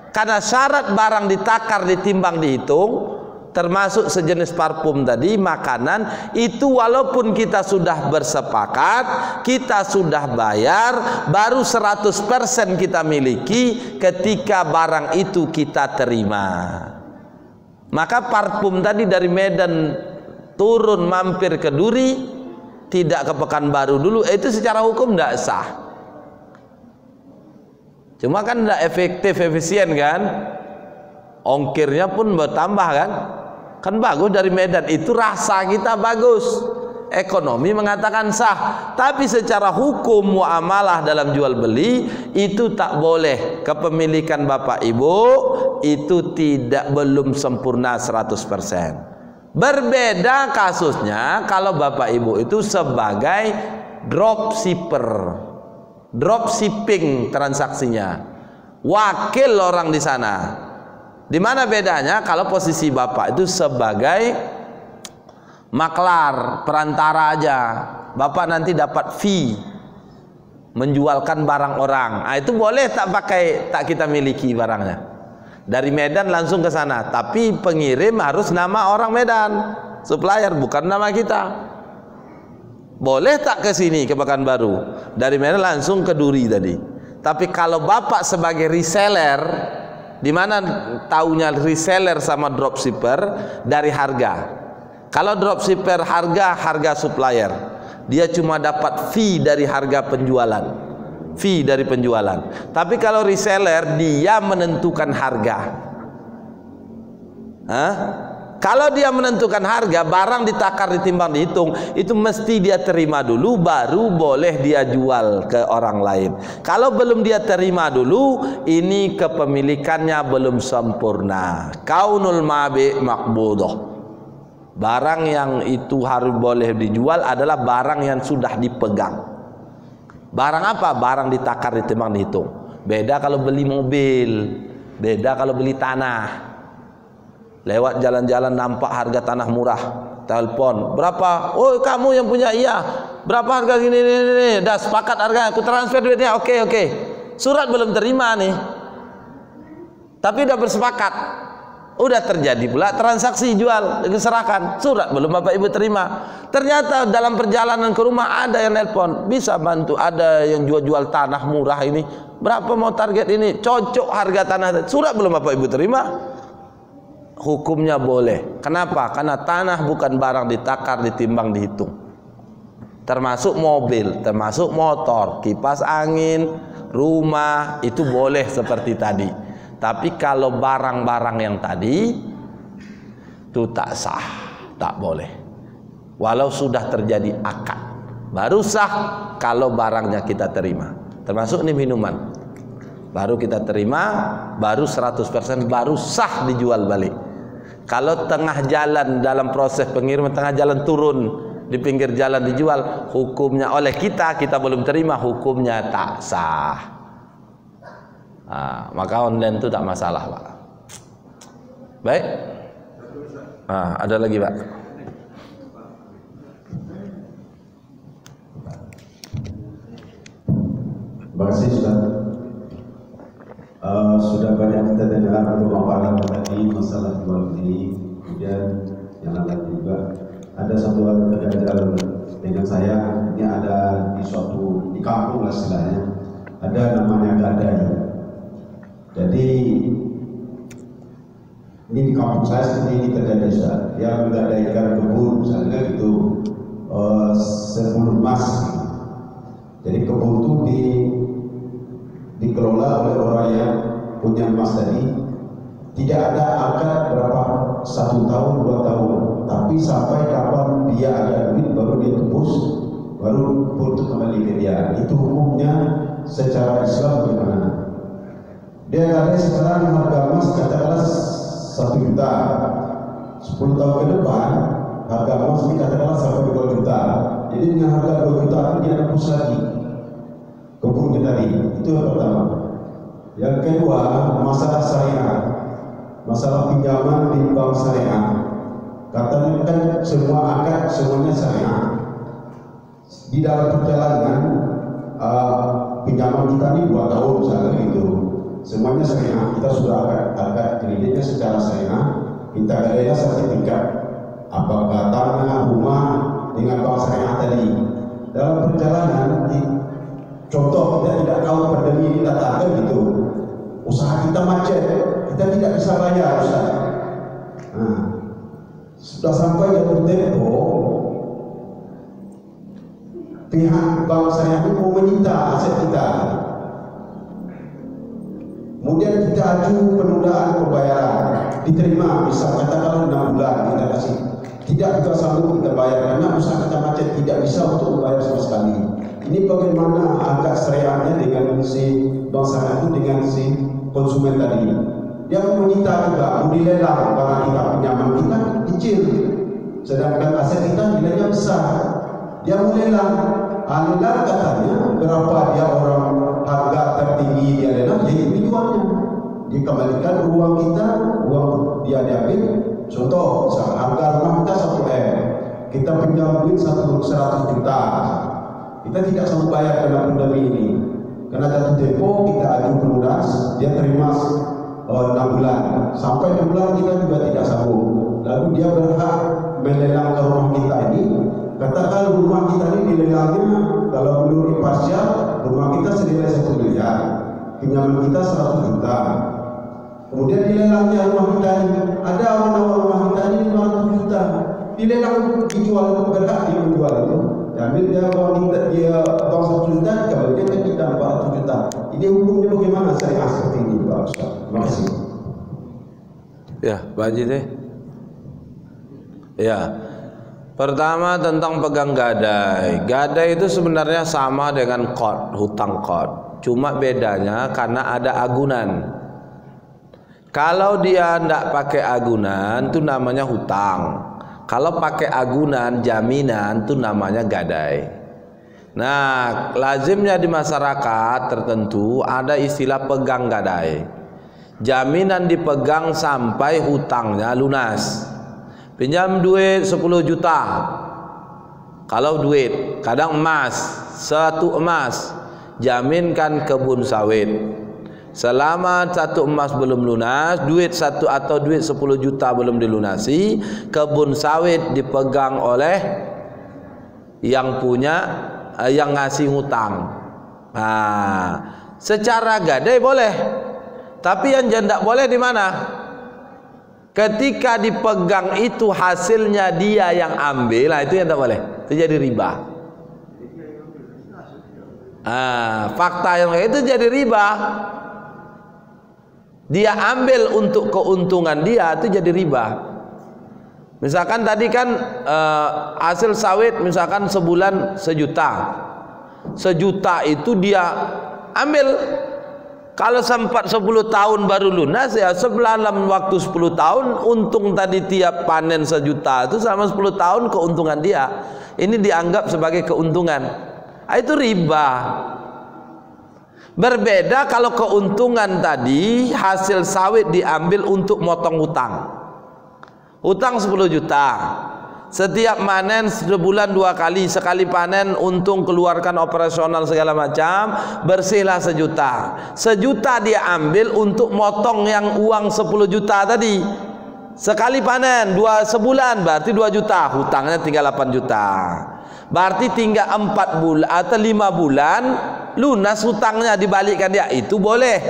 Karena syarat barang ditakar, ditimbang, dihitung, termasuk sejenis parfum tadi, makanan, itu walaupun kita sudah bersepakat, kita sudah bayar, baru 100% kita miliki ketika barang itu kita terima. Maka parfum tadi dari Medan turun mampir ke Duri, tidak ke Pekanbaru dulu, itu secara hukum tidak sah. Cuma kan tidak efektif, efisien kan, ongkirnya pun bertambah kan bagus dari Medan, itu rasa kita bagus, ekonomi mengatakan sah. Tapi secara hukum muamalah dalam jual beli itu tak boleh. Kepemilikan Bapak Ibu itu belum sempurna 100%. Berbeda kasusnya kalau Bapak Ibu itu sebagai dropshipper, dropshipping transaksinya, wakil orang di sana. Di mana bedanya? Kalau posisi Bapak itu sebagai maklar, perantara aja, Bapak nanti dapat fee menjualkan barang orang. Nah, itu boleh tak kita miliki barangnya. Dari Medan langsung ke sana, tapi pengirim harus nama orang Medan, supplier, bukan nama kita. Boleh tak ke sini, ke Pekanbaru, dari Medan langsung ke Duri tadi. Tapi kalau Bapak sebagai reseller, di mana taunya reseller sama dropshipper? Dari harga. Kalau dropshipper harga supplier, dia cuma dapat fee dari harga penjualan, fee dari penjualan. Tapi kalau reseller, dia menentukan harga. Kalau dia menentukan harga, barang ditakar, ditimbang, dihitung, itu mesti dia terima dulu, baru boleh dia jual ke orang lain. Kalau belum dia terima dulu, ini kepemilikannya belum sempurna. Kaunul mabi maqbudoh. Barang yang itu harus boleh dijual adalah barang yang sudah dipegang. Barang apa? Barang ditakar, ditimbang, dihitung. Beda kalau beli mobil, beda kalau beli tanah. Lewat jalan-jalan nampak harga tanah murah, telepon, berapa? Oh, kamu yang punya, iya. Berapa harga gini, dah sepakat harganya, aku transfer duitnya, oke. Surat belum terima nih, tapi udah bersepakat, udah terjadi pula transaksi jual, diserahkan, surat belum Bapak Ibu terima. Ternyata dalam perjalanan ke rumah ada yang nelpon, bisa bantu, ada yang jual tanah murah ini, berapa mau target ini, cocok harga tanah, surat belum Bapak Ibu terima. Hukumnya boleh. Kenapa? Karena tanah bukan barang ditakar, ditimbang, dihitung. Termasuk mobil, termasuk motor, kipas angin, rumah, itu boleh seperti tadi. Tapi kalau barang-barang yang tadi itu tak sah, tak boleh. Walau sudah terjadi akad, baru sah kalau barangnya kita terima. Termasuk ini minuman. baru kita terima, baru 100% baru sah dijual balik. Kalau tengah jalan dalam proses pengiriman, tengah jalan turun di pinggir jalan dijual, hukumnya oleh kita belum terima, hukumnya tak sah. Maka online itu tak masalah, Pak. Baik. Ada lagi, Pak? Terima kasih, Ustaz. Sudah banyak kita dengar pemaparan tadi masalah jual beli, kemudian yang lain juga. Ada satu hal terganjal dengan saya, ini ada di kampung lah istilahnya, ada namanya gadai. Jadi ini di kampung saya seperti ini terjadi, Ustaz. Dia menggadaikan kebun misalnya gitu, sebelum emas. Jadi kebun itu dikelola oleh orang yang punya emas tadi. Tidak ada akad berapa, 1 tahun, 2 tahun, tapi sampai kapan dia ada duit baru dia tebus, baru untuk kembali ke dia. Itu hukumnya secara Islam bagaimana? Dia gadai sekarang harga emas katakanlah 1 juta, 10 tahun ke depan harga emas ini katakanlah sampai 2 juta. Jadi dengan harga 2 juta itu dia tebus lagi kebunnya tadi. Itu yang pertama. Yang kedua, masalah syariah, masalah pinjaman di bank syariah. Katanya kan semua akad semuanya syariah. Di dalam perjalanan pinjaman kita ini 2 tahun misalnya gitu, semuanya syariah. Kita sudah akad kreditnya secara syariah. Kita gadainya sertifikat apakah tanah, rumah dengan bank syariah tadi. Dalam perjalanan contoh, kita tidak tahu pandemi ini datang gitu, usaha kita macet, kita tidak bisa bayar, Ustaz. Sudah sampai jatuh tempo, pihak bank syariah ini mau menyita aset kita. Kemudian kita aju penundaan pembayaran, diterima, bisa katakanlah 6 bulan kita kasih. Tidak juga sanggup kita bayar karena usaha kita macet, tidak bisa untuk membayar sama sekali. Ini bagaimana akad syariahnya dengan si bank syariah itu dengan si konsumen tadi? Dia mau menyita juga, mau dilelang barang kita, pinjaman kita kecil, sedangkan aset kita nilainya besar. Dia mau lelang, lelang katanya berapa dia orang harga tertinggi dia lelang, jadi dijualnya. Dikembalikan uang kita, uang dia diambil. Contoh, misalnya harga rumah kita 1M, kita pinjam duit 100 juta. Kita tidak sanggup bayar karena pandemi ini. Karena jatuh tempo kita aju pelunas, dia terima 6 bulan. Sampai 6 bulan kita juga tidak sanggup. Lalu dia berhak melelang ke rumah kita ini. Katakan rumah kita ini dilelangnya, kalau menurut imparsial, rumah kita senilai 1 miliar, pinjaman kita 100 juta. Kemudian dilelangnya rumah kita ini, ada orang nawar rumah kita ini 500 juta. Dilelang, dijual, berhak dia menjual itu. Ambil dia uang dia uang 1 juta, kembalikan ke kita 400 juta. Ini hukumnya bagaimana syariah seperti ini, Pak Ustaz? Terima kasih. Ya, Pak Haji deh. Ya. Pertama tentang pegang gadai. Gadai itu sebenarnya sama dengan qard, hutang qard. Cuma bedanya karena ada agunan. Kalau dia tidak pakai agunan, itu namanya hutang. Kalau pakai agunan, jaminan, itu namanya gadai. Nah, lazimnya di masyarakat tertentu ada istilah pegang gadai. Jaminan dipegang sampai hutangnya lunas. Pinjam duit 10 juta. Kalau duit, kadang emas, 1 emas, jaminkan kebun sawit. Selama 1 emas belum lunas, duit 1 atau duit 10 juta belum dilunasi, kebun sawit dipegang oleh yang punya, yang ngasih hutang. Secara gadai boleh, tapi yang tidak boleh di mana? Ketika dipegang itu hasilnya dia yang ambil, itu yang tidak boleh. Itu jadi riba. Fakta yang itu jadi riba. Dia ambil untuk keuntungan dia, itu jadi riba. Misalkan tadi kan hasil sawit misalkan sebulan 1 juta. 1 juta itu dia ambil Kalau sempat 10 tahun baru lunas, ya dalam waktu 10 tahun untung tadi tiap panen 1 juta itu selama 10 tahun keuntungan dia. Ini dianggap sebagai keuntungan. Itu riba. Berbeda kalau keuntungan tadi hasil sawit diambil untuk motong hutang. Hutang 10 juta. Setiap panen sebulan 2 kali, sekali panen untung keluarkan operasional segala macam, bersihlah 1 juta. 1 juta dia ambil untuk motong yang uang 10 juta tadi. Sekali panen sebulan berarti 2 juta, hutangnya tinggal 8 juta. Berarti tinggal 4 bulan atau 5 bulan lunas hutangnya, dibalikkan dia, itu boleh.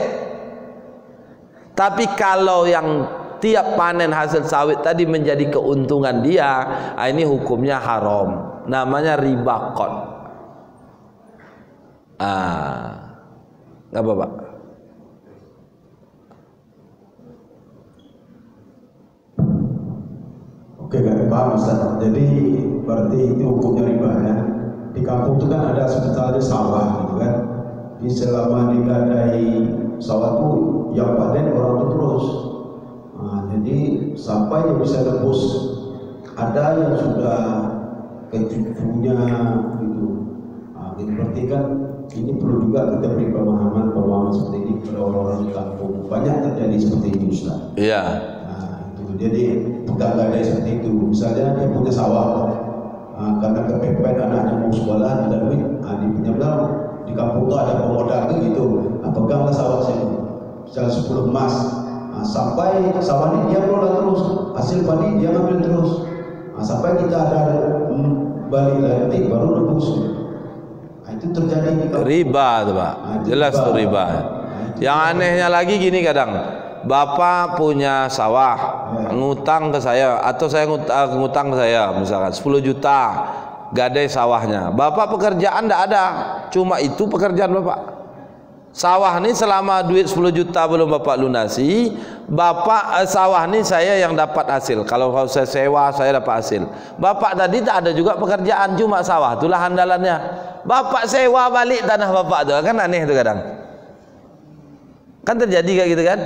Tapi kalau yang tiap panen hasil sawit tadi menjadi keuntungan dia, ini hukumnya haram, namanya riba qad. Nggak apa-apa. Oke, nggak paham Ustaz. Jadi berarti itu hukumnya riba ya. Di kampung itu kan ada sebetulnya sawah gitu kan. Di selama digadai sawah itu yang panen orang itu terus. Jadi sampai dia bisa tebus, ada yang sudah ke cucunya gitu. Ini berarti kan ini perlu juga kita beri pemahaman seperti ini kepada orang-orang di kampung. Banyak terjadi seperti ini Ustaz. Iya. Itu jadi pegang gadai seperti itu. Misalnya dia punya sawah, karena kepepet anaknya mau sekolah tidak duit, dia punya bilang di kampung itu ada pemodal gitu. Peganglah sawah saya, misalnya 10 emas. Sampai sawah ini dia kelola terus, hasil padi dia ngambil terus. Sampai kita ada balik lagi baru nebus. Itu terjadi di riba tuh Pak. Jelas tuh riba. Yang anehnya lagi gini, kadang Bapak punya sawah, ngutang ke saya, atau saya ngutang ke saya misalkan 10 juta gadai sawahnya. Bapak pekerjaan tidak ada, cuma itu pekerjaan Bapak. Sawah ini selama duit 10 juta belum Bapak lunasi, Bapak sawah ini saya yang dapat hasil. Kalau saya sewa saya dapat hasil. Bapak tadi tak ada juga pekerjaan, cuma sawah itulah handalannya. Bapak sewa balik tanah Bapak itu, kan aneh itu kadang. Kan terjadi kayak gitu kan?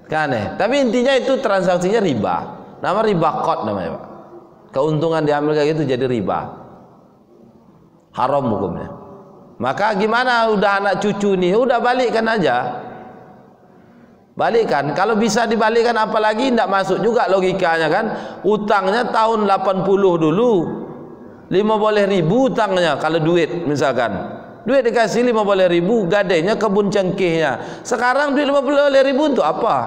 Kan aneh. Tapi intinya itu transaksinya riba. Nama riba qad namanya Pak. Keuntungan diambil kayak gitu jadi riba. Haram hukumnya. Maka gimana, udah anak cucu nih, udah balikkan aja. Balikkan, kalau bisa dibalikkan, apalagi tidak masuk juga logikanya kan. Utangnya tahun 80 dulu 50.000 utangnya, kalau duit misalkan. Duit dikasih 50.000, gadainya kebun cengkehnya. Sekarang duit 50.000 untuk apa?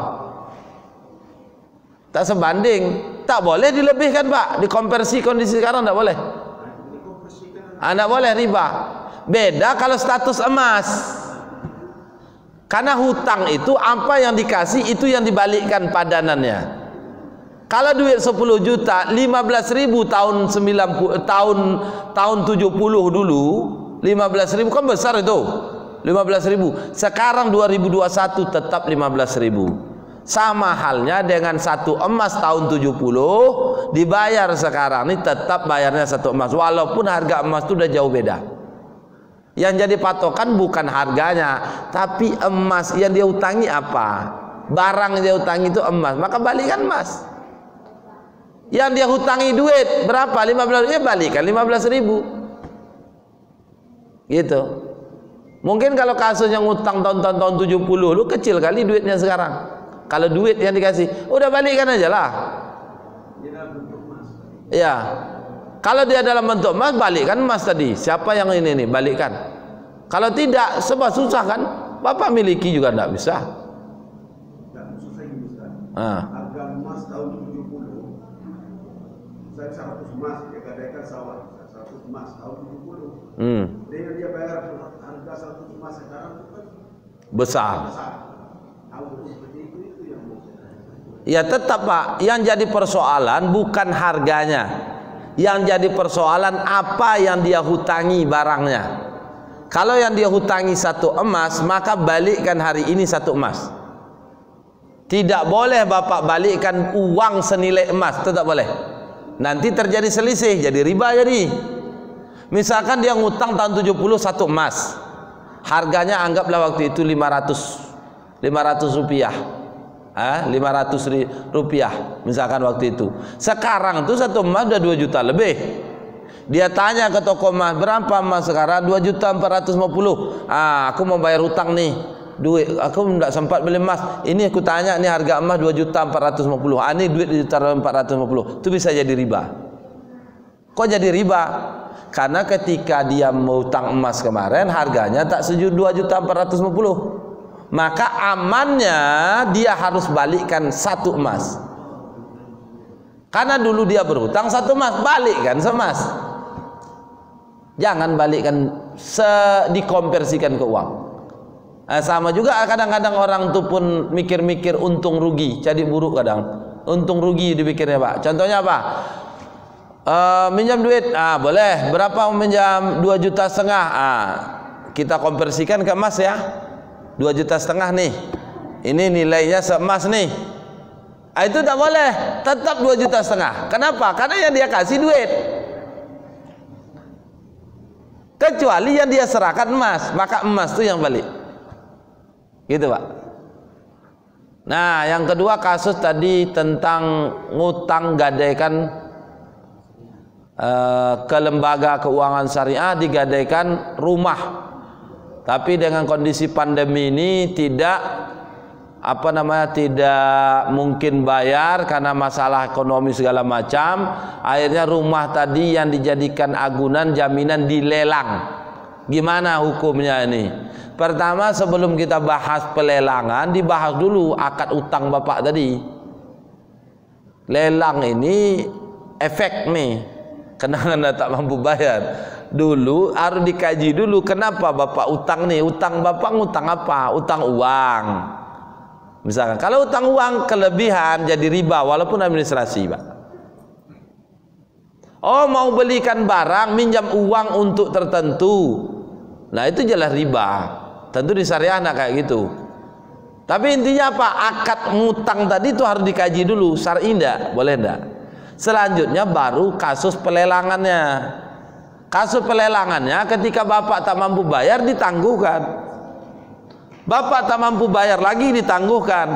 Tak sebanding. Tak boleh dilebihkan Pak, dikonversi kondisi sekarang tak boleh. Tak boleh riba. Beda kalau status emas. Karena hutang itu apa yang dikasih itu yang dibalikkan padanannya. Kalau duit 10 juta, 15.000 tahun 70 dulu, 15.000 kan besar itu. 15.000. Sekarang 2021 tetap 15.000. Sama halnya dengan 1 emas tahun 70 dibayar sekarang ini tetap bayarnya 1 emas, walaupun harga emas itu udah jauh beda. Yang jadi patokan bukan harganya, tapi emas yang dia utangi apa. Barang yang dia utangi itu emas, maka balikkan emas. Yang dia hutangi duit berapa? 15.000, ya balikkan 15.000. Gitu. Mungkin kalau kasus yang utang tahun 70 lu kecil kali duitnya sekarang. Kalau duit yang dikasih, udah balikkan aja lah. Ya. Kalau dia dalam bentuk emas, balikkan emas tadi. Siapa yang ini nih, balikkan. Kalau tidak, sebab susah kan. Bapak miliki juga tidak bisa. Harga emas tahun 70, saya 100 emas, dia gadaikan sawah 100 emas tahun 70. Dia bayar harga 100 emas sekarang kan besar. Ya tetap Pak, yang jadi persoalan bukan harganya. Yang jadi persoalan apa yang dia hutangi barangnya. Kalau yang dia hutangi 1 emas, maka balikkan hari ini 1 emas. Tidak boleh Bapak balikkan uang senilai emas, itu tak boleh. Nanti terjadi selisih, jadi riba jadi. Misalkan dia ngutang tahun 70 1 emas. Harganya anggaplah waktu itu 500 rupiah. 500 rupiah misalkan waktu itu. Sekarang tuh satu emas udah 2 juta lebih. Dia tanya ke toko emas, berapa emas sekarang? 2.450.000. Aku mau bayar hutang nih, duit aku tidak sempat beli emas. Ini aku tanya nih, harga emas 2.450.000. Ini duit 2.450.000. Itu bisa jadi riba. Kok jadi riba? Karena ketika dia mau hutang emas kemarin harganya tak setuju 2.450.000. Maka amannya dia harus balikkan 1 emas. Karena dulu dia berhutang 1 emas, balikkan semas. Jangan balikkan dikonversikan ke uang. Sama juga kadang-kadang orang itu pun mikir-mikir untung rugi, jadi buruk kadang. Untung rugi dipikirnya, Pak. Contohnya apa? Minjam duit, boleh. Berapa minjam? 2,5 juta. Kita konversikan ke emas ya. 2,5 juta nih. Ini nilainya seemas nih. Itu tak boleh. Tetap 2,5 juta. Kenapa? Karena yang dia kasih duit. Kecuali yang dia serahkan emas, maka emas itu yang balik. Gitu, Pak. Nah, yang kedua kasus tadi tentang ngutang gadaikan ke lembaga keuangan syariah, digadaikan rumah. Tapi dengan kondisi pandemi ini tidak mungkin bayar karena masalah ekonomi segala macam. Akhirnya rumah tadi yang dijadikan agunan jaminan dilelang. Gimana hukumnya ini? Pertama, sebelum kita bahas pelelangan, dibahas dulu akad utang Bapak tadi. Lelang ini efek nih, karena Anda tak mampu bayar. Dulu harus dikaji dulu, kenapa Bapak utang nih? Utang Bapak ngutang apa? Utang uang. Misalkan kalau utang uang kelebihan jadi riba walaupun administrasi, Pak. Oh, mau belikan barang minjam uang untuk tertentu. Nah, itu jelas riba. Tentu di syariah enggak kayak gitu. Tapi intinya apa? Akad ngutang tadi itu harus dikaji dulu, syar'i enggak? Boleh enggak? Selanjutnya baru kasus pelelangannya. Kasus pelelangannya ketika Bapak tak mampu bayar ditangguhkan. Bapak tak mampu bayar lagi ditangguhkan.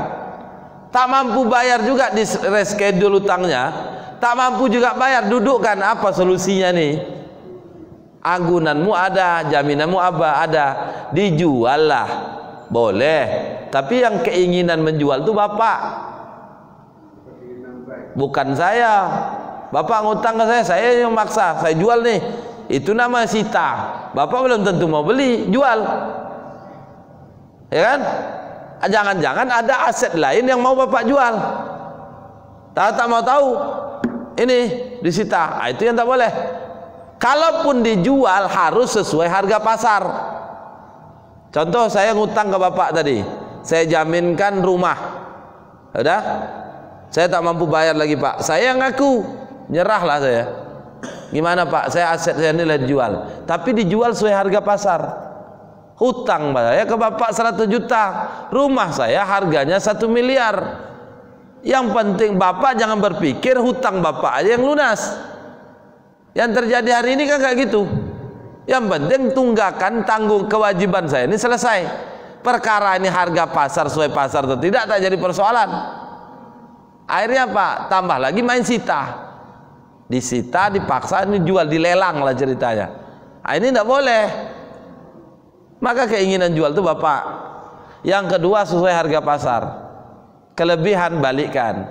Tak mampu bayar juga di reschedule utangnya. Tak mampu juga bayar, dudukkan. Apa solusinya nih? Agunanmu ada, jaminanmu ada. Dijual lah. Boleh. Tapi yang keinginan menjual itu Bapak, bukan saya. Bapak ngutang ke saya yang maksa. Saya jual nih. Itu nama sita. Bapak belum tentu mau beli, jual. Ya kan? Jangan-jangan ada aset lain yang mau Bapak jual. Tak mau tahu. Ini disita. Itu yang tak boleh. Kalaupun dijual harus sesuai harga pasar. Contoh, saya ngutang ke Bapak tadi. Saya jaminkan rumah. Udah? Saya tak mampu bayar lagi, Pak. Saya ngaku, nyerahlah saya. Gimana, Pak? Saya aset saya nilai dijual. Tapi dijual sesuai harga pasar. Hutang saya ke Bapak 100 juta. Rumah saya harganya 1 miliar. Yang penting Bapak jangan berpikir hutang Bapak aja yang lunas. Yang terjadi hari ini kan kayak gitu. Yang penting tunggakan tanggung kewajiban saya ini selesai. Perkara ini harga pasar sesuai pasar atau tidak tak jadi persoalan. Akhirnya Pak, tambah lagi main sita. Disita, dipaksa, ini jual, dilelang lah ceritanya. Ini tidak boleh. Maka keinginan jual itu Bapak. Yang kedua sesuai harga pasar. Kelebihan balikkan.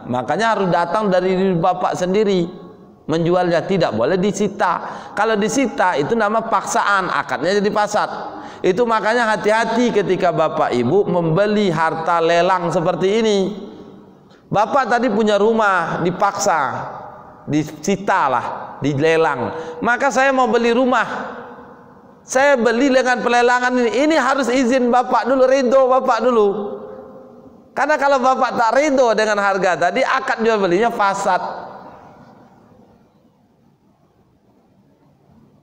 Makanya harus datang dari Bapak sendiri. Menjualnya tidak boleh disita. Kalau disita itu nama paksaan, akadnya jadi pasar. Itu makanya hati-hati ketika Bapak Ibu membeli harta lelang seperti ini. Bapak tadi punya rumah, dipaksa, disita lah, dilelang. Maka saya mau beli rumah. Saya beli dengan pelelangan ini harus izin Bapak dulu, ridho Bapak dulu. Karena kalau Bapak tak ridho dengan harga tadi, akad jual belinya fasad.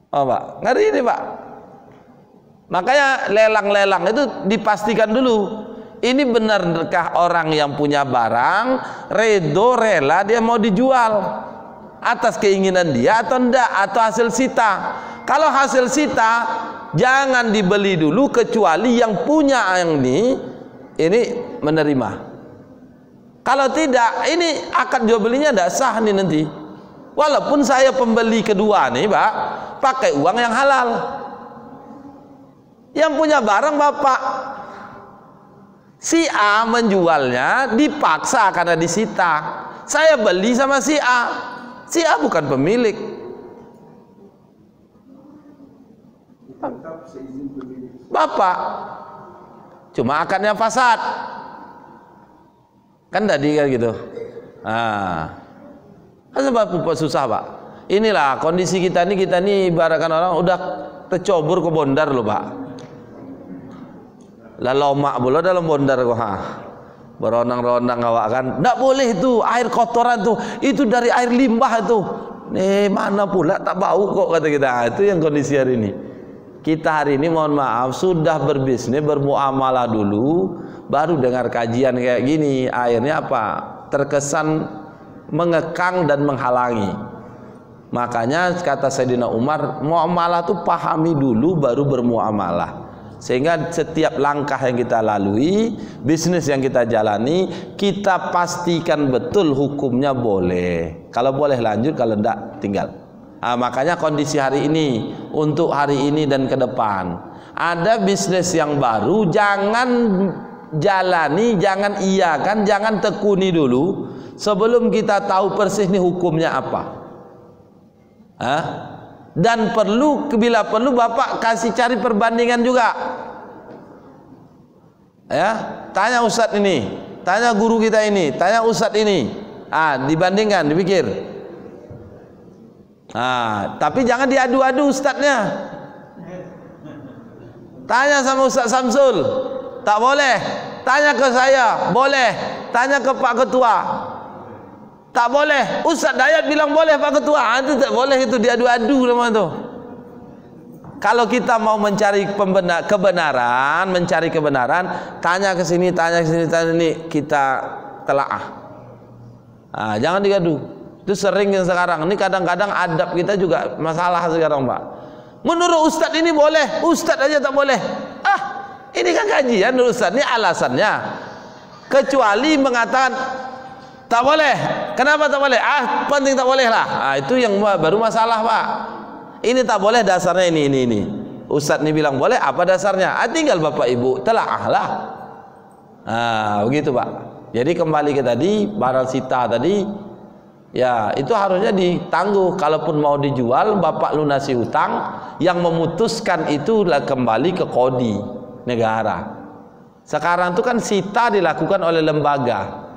Oh, Pak, ngeri ini, Pak. Makanya lelang-lelang itu dipastikan dulu. Ini benarkah orang yang punya barang redo rela dia mau dijual atas keinginan dia atau enggak, atau hasil sita. Kalau hasil sita jangan dibeli dulu kecuali yang punya yang ini menerima. Kalau tidak, ini akad jual belinya tidak sah nih nanti. Walaupun saya pembeli kedua nih, Pak, pakai uang yang halal. Yang punya barang Bapak. Si A menjualnya dipaksa karena disita. Saya beli sama si A. Si A bukan pemilik. Bapak. Cuma akadnya fasad. Kan tadi kan gitu. Sebab susah, Pak. Inilah kondisi kita nih ibaratkan orang udah tercobur ke bondar loh, Pak. Lah lomak pula dalam bondar kok, beronang-ronang awak kan. Nggak boleh itu, air kotoran tuh. Itu dari air limbah itu. Mana pula tak bau kok, kata kita. Itu yang kondisi hari ini. Kita hari ini mohon maaf sudah berbisnis, bermuamalah dulu, baru dengar kajian kayak gini. Akhirnya apa? Terkesan mengekang dan menghalangi. Makanya kata Sayyidina Umar, muamalah tuh pahami dulu baru bermuamalah. Sehingga setiap langkah yang kita lalui, bisnis yang kita jalani, kita pastikan betul hukumnya boleh. Kalau boleh lanjut, kalau enggak tinggal. Makanya kondisi hari ini, untuk hari ini dan ke depan, ada bisnis yang baru, jangan jalani, jangan iakan, jangan tekuni dulu sebelum kita tahu persis nih hukumnya apa. Dan bila perlu Bapak kasih cari perbandingan juga. Ya, tanya ustadz ini, tanya guru kita ini, tanya ustadz ini. Dibandingkan, dipikir. Tapi jangan diadu-adu ustadznya. Tanya sama Ustadz Samsul, tak boleh. Tanya ke saya, boleh. Tanya ke Pak Ketua, tak boleh. Ustadz Dayat bilang boleh Pak Ketua. Itu tak boleh, itu diadu-adu nama itu. Kalau kita mau mencari kebenaran, mencari kebenaran, tanya ke sini, tanya ke sini, tanya ini, kita telaah. Jangan diadu. Itu sering yang sekarang. Ini kadang-kadang adab kita juga masalah sekarang, Pak. Menurut Ustadz ini boleh, Ustadz aja tak boleh. Ini kan kajian Ustadz, ini alasannya. Kecuali mengatakan tak boleh. Kenapa tak boleh? Penting tak boleh lah. Itu yang baru masalah, Pak. Ini tak boleh dasarnya ini. Ustadz ini bilang boleh, apa dasarnya? Tinggal Bapak Ibu telaah lah. Begitu, Pak. Jadi kembali ke tadi, barang sita tadi, ya itu harusnya ditangguh. Kalaupun mau dijual, Bapak lunasi hutang. Yang memutuskan itu kembali ke kodi negara. Sekarang itu kan sita dilakukan oleh lembaga,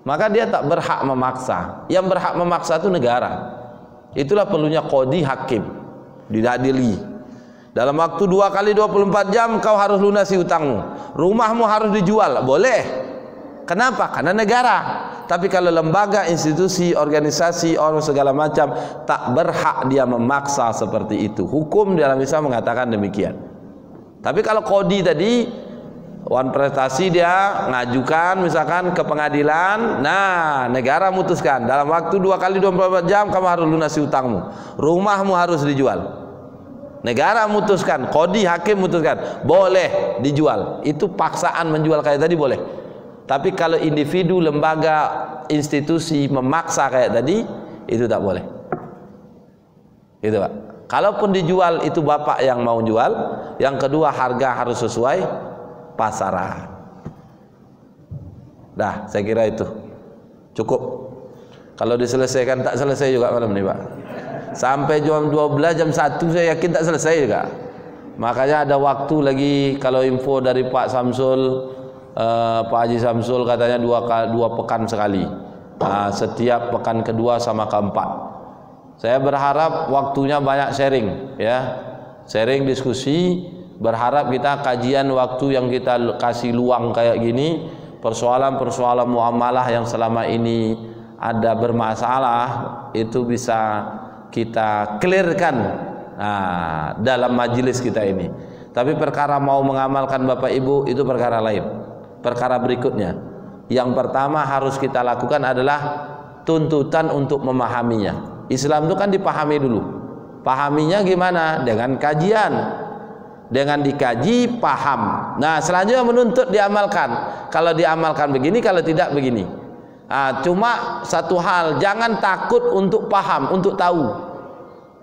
maka dia tak berhak memaksa. Yang berhak memaksa itu negara. Itulah perlunya kodi hakim, didadili. Dalam waktu 2 kali 24 jam kau harus lunasi hutangmu. Rumahmu harus dijual, boleh. Kenapa? Karena negara. Tapi kalau lembaga, institusi, organisasi, orang segala macam, tak berhak dia memaksa seperti itu. Hukum dalam Islam mengatakan demikian. Tapi kalau kodi tadi, wan prestasi dia ngajukan misalkan ke pengadilan, negara memutuskan dalam waktu 2 kali 24 jam kamu harus lunasi hutangmu. Rumahmu harus dijual. Negara memutuskan, kodi hakim memutuskan, boleh dijual. Itu paksaan menjual kayak tadi boleh. Tapi kalau individu, lembaga, institusi memaksa kayak tadi, itu tak boleh. Itu, Pak. Kalaupun dijual, itu Bapak yang mau jual. Yang kedua, harga harus sesuai pasaran. Dah, saya kira itu cukup. Kalau diselesaikan, tak selesai juga malam ini, Pak. Sampai jam 12, jam 1 saya yakin tak selesai juga. Makanya ada waktu lagi. Kalau info dari Pak Samsul, Pak Haji Samsul katanya 2 pekan sekali. Setiap pekan kedua sama keempat. Saya berharap waktunya banyak sharing, ya, sharing diskusi. Berharap kita kajian waktu yang kita kasih luang kayak gini, persoalan-persoalan muamalah yang selama ini ada bermasalah itu bisa kita clearkan dalam majelis kita ini. Tapi perkara mau mengamalkan Bapak Ibu itu perkara lain. Perkara berikutnya, yang pertama harus kita lakukan adalah tuntutan untuk memahaminya. Islam itu kan dipahami dulu. Pahaminya gimana? Dengan kajian. Dengan dikaji, paham. Nah, selanjutnya menuntut diamalkan. Kalau diamalkan begini, kalau tidak begini. Cuma satu hal, jangan takut untuk paham, untuk tahu.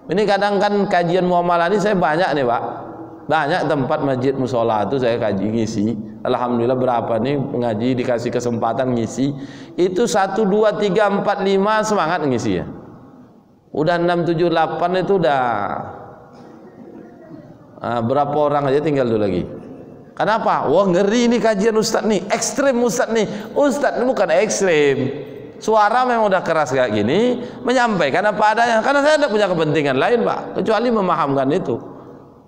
Ini kadang kan kajian muamalah ini saya banyak nih Pak. Banyak tempat masjid musola itu saya kaji ngisi. Alhamdulillah berapa nih pengaji dikasih kesempatan ngisi. Itu 1, 2, 3, 4, 5 semangat ngisi ya. Udah 6, 7, 8 itu udah berapa orang aja tinggal dulu lagi. Kenapa? Wah ngeri ini kajian Ustadz nih, ekstrim Ustadz nih. Ustadz ini bukan ekstrim. Suara memang udah keras kayak gini, menyampaikan apa adanya. Karena saya tidak punya kepentingan lain Pak, kecuali memahamkan itu.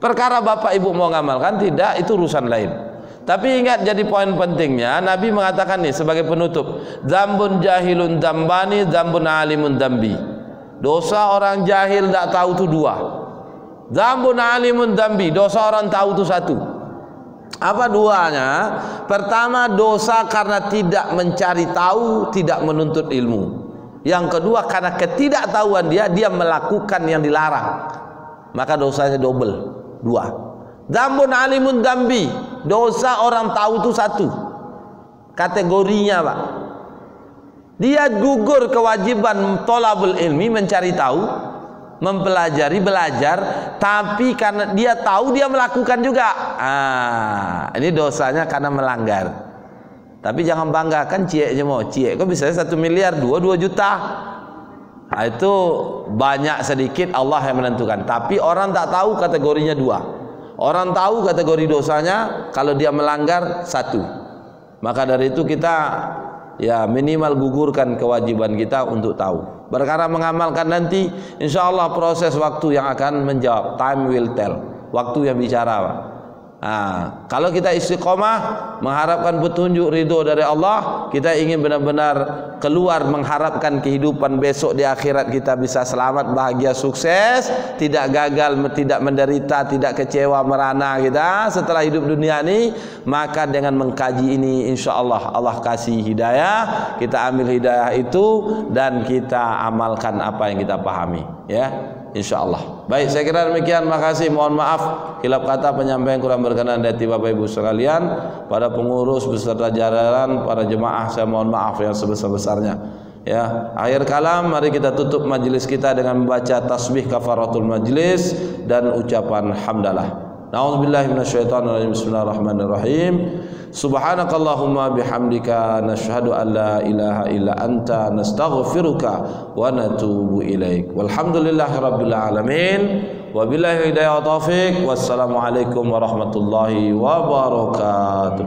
Perkara Bapak Ibu mau ngamalkan tidak, itu urusan lain. Tapi ingat, jadi poin pentingnya Nabi mengatakan nih sebagai penutup, dzambun jahilun dzambani, dzambun alimun dzambi. Dosa orang jahil tidak tahu itu 2. Dzambun alimun dzambi, dosa orang tahu itu 1. Apa duanya? Pertama, dosa karena tidak mencari tahu, tidak menuntut ilmu. Yang kedua, karena ketidaktahuan dia melakukan yang dilarang, maka dosanya double, 2. Dzambun alimun dzambi, dosa orang tahu itu 1. Kategorinya Pak, dia gugur kewajiban thalabul ilmi, mencari tahu, mempelajari, belajar, tapi karena dia tahu dia melakukan juga. Ini dosanya karena melanggar. Tapi jangan banggakan cieknya mau. Ciek kok bisa 1 miliar, 2 juta. Itu banyak sedikit Allah yang menentukan. Tapi orang tak tahu kategorinya 2. Orang tahu kategori dosanya kalau dia melanggar 1. Maka dari itu kita ya minimal gugurkan kewajiban kita untuk tahu. Perkara mengamalkan nanti insya Allah proses waktu yang akan menjawab. Time will tell. Waktu yang bicara Pak. Kalau kita istiqomah mengharapkan petunjuk ridho dari Allah, kita ingin benar-benar keluar mengharapkan kehidupan besok di akhirat kita bisa selamat, bahagia, sukses, tidak gagal, tidak menderita, tidak kecewa, merana kita setelah hidup dunia ini, maka dengan mengkaji ini insya Allah Allah kasih hidayah, kita ambil hidayah itu dan kita amalkan apa yang kita pahami ya. InsyaAllah. Baik, saya kira demikian. Makasih, mohon maaf hilap kata, penyampaian kurang berkenan dari Bapak Ibu sekalian, para pengurus beserta jajaran, para jemaah, saya mohon maaf yang sebesar-besarnya. Ya, akhir kalam, mari kita tutup majelis kita dengan membaca tasbih kafaratul majlis dan ucapan hamdalah. Na'udzubillahi minasyaitonirrajim. Bismillahirrahmanirrahim. Subhanakallahumma bihamdika nashhadu an la ilaha illa anta nastaghfiruka wa natubu ilaik. Walhamdulillahi rabbil alamin. Wabillahi hidayah wa taufiq. Wassalamualaikum warahmatullahi wabarakatuh.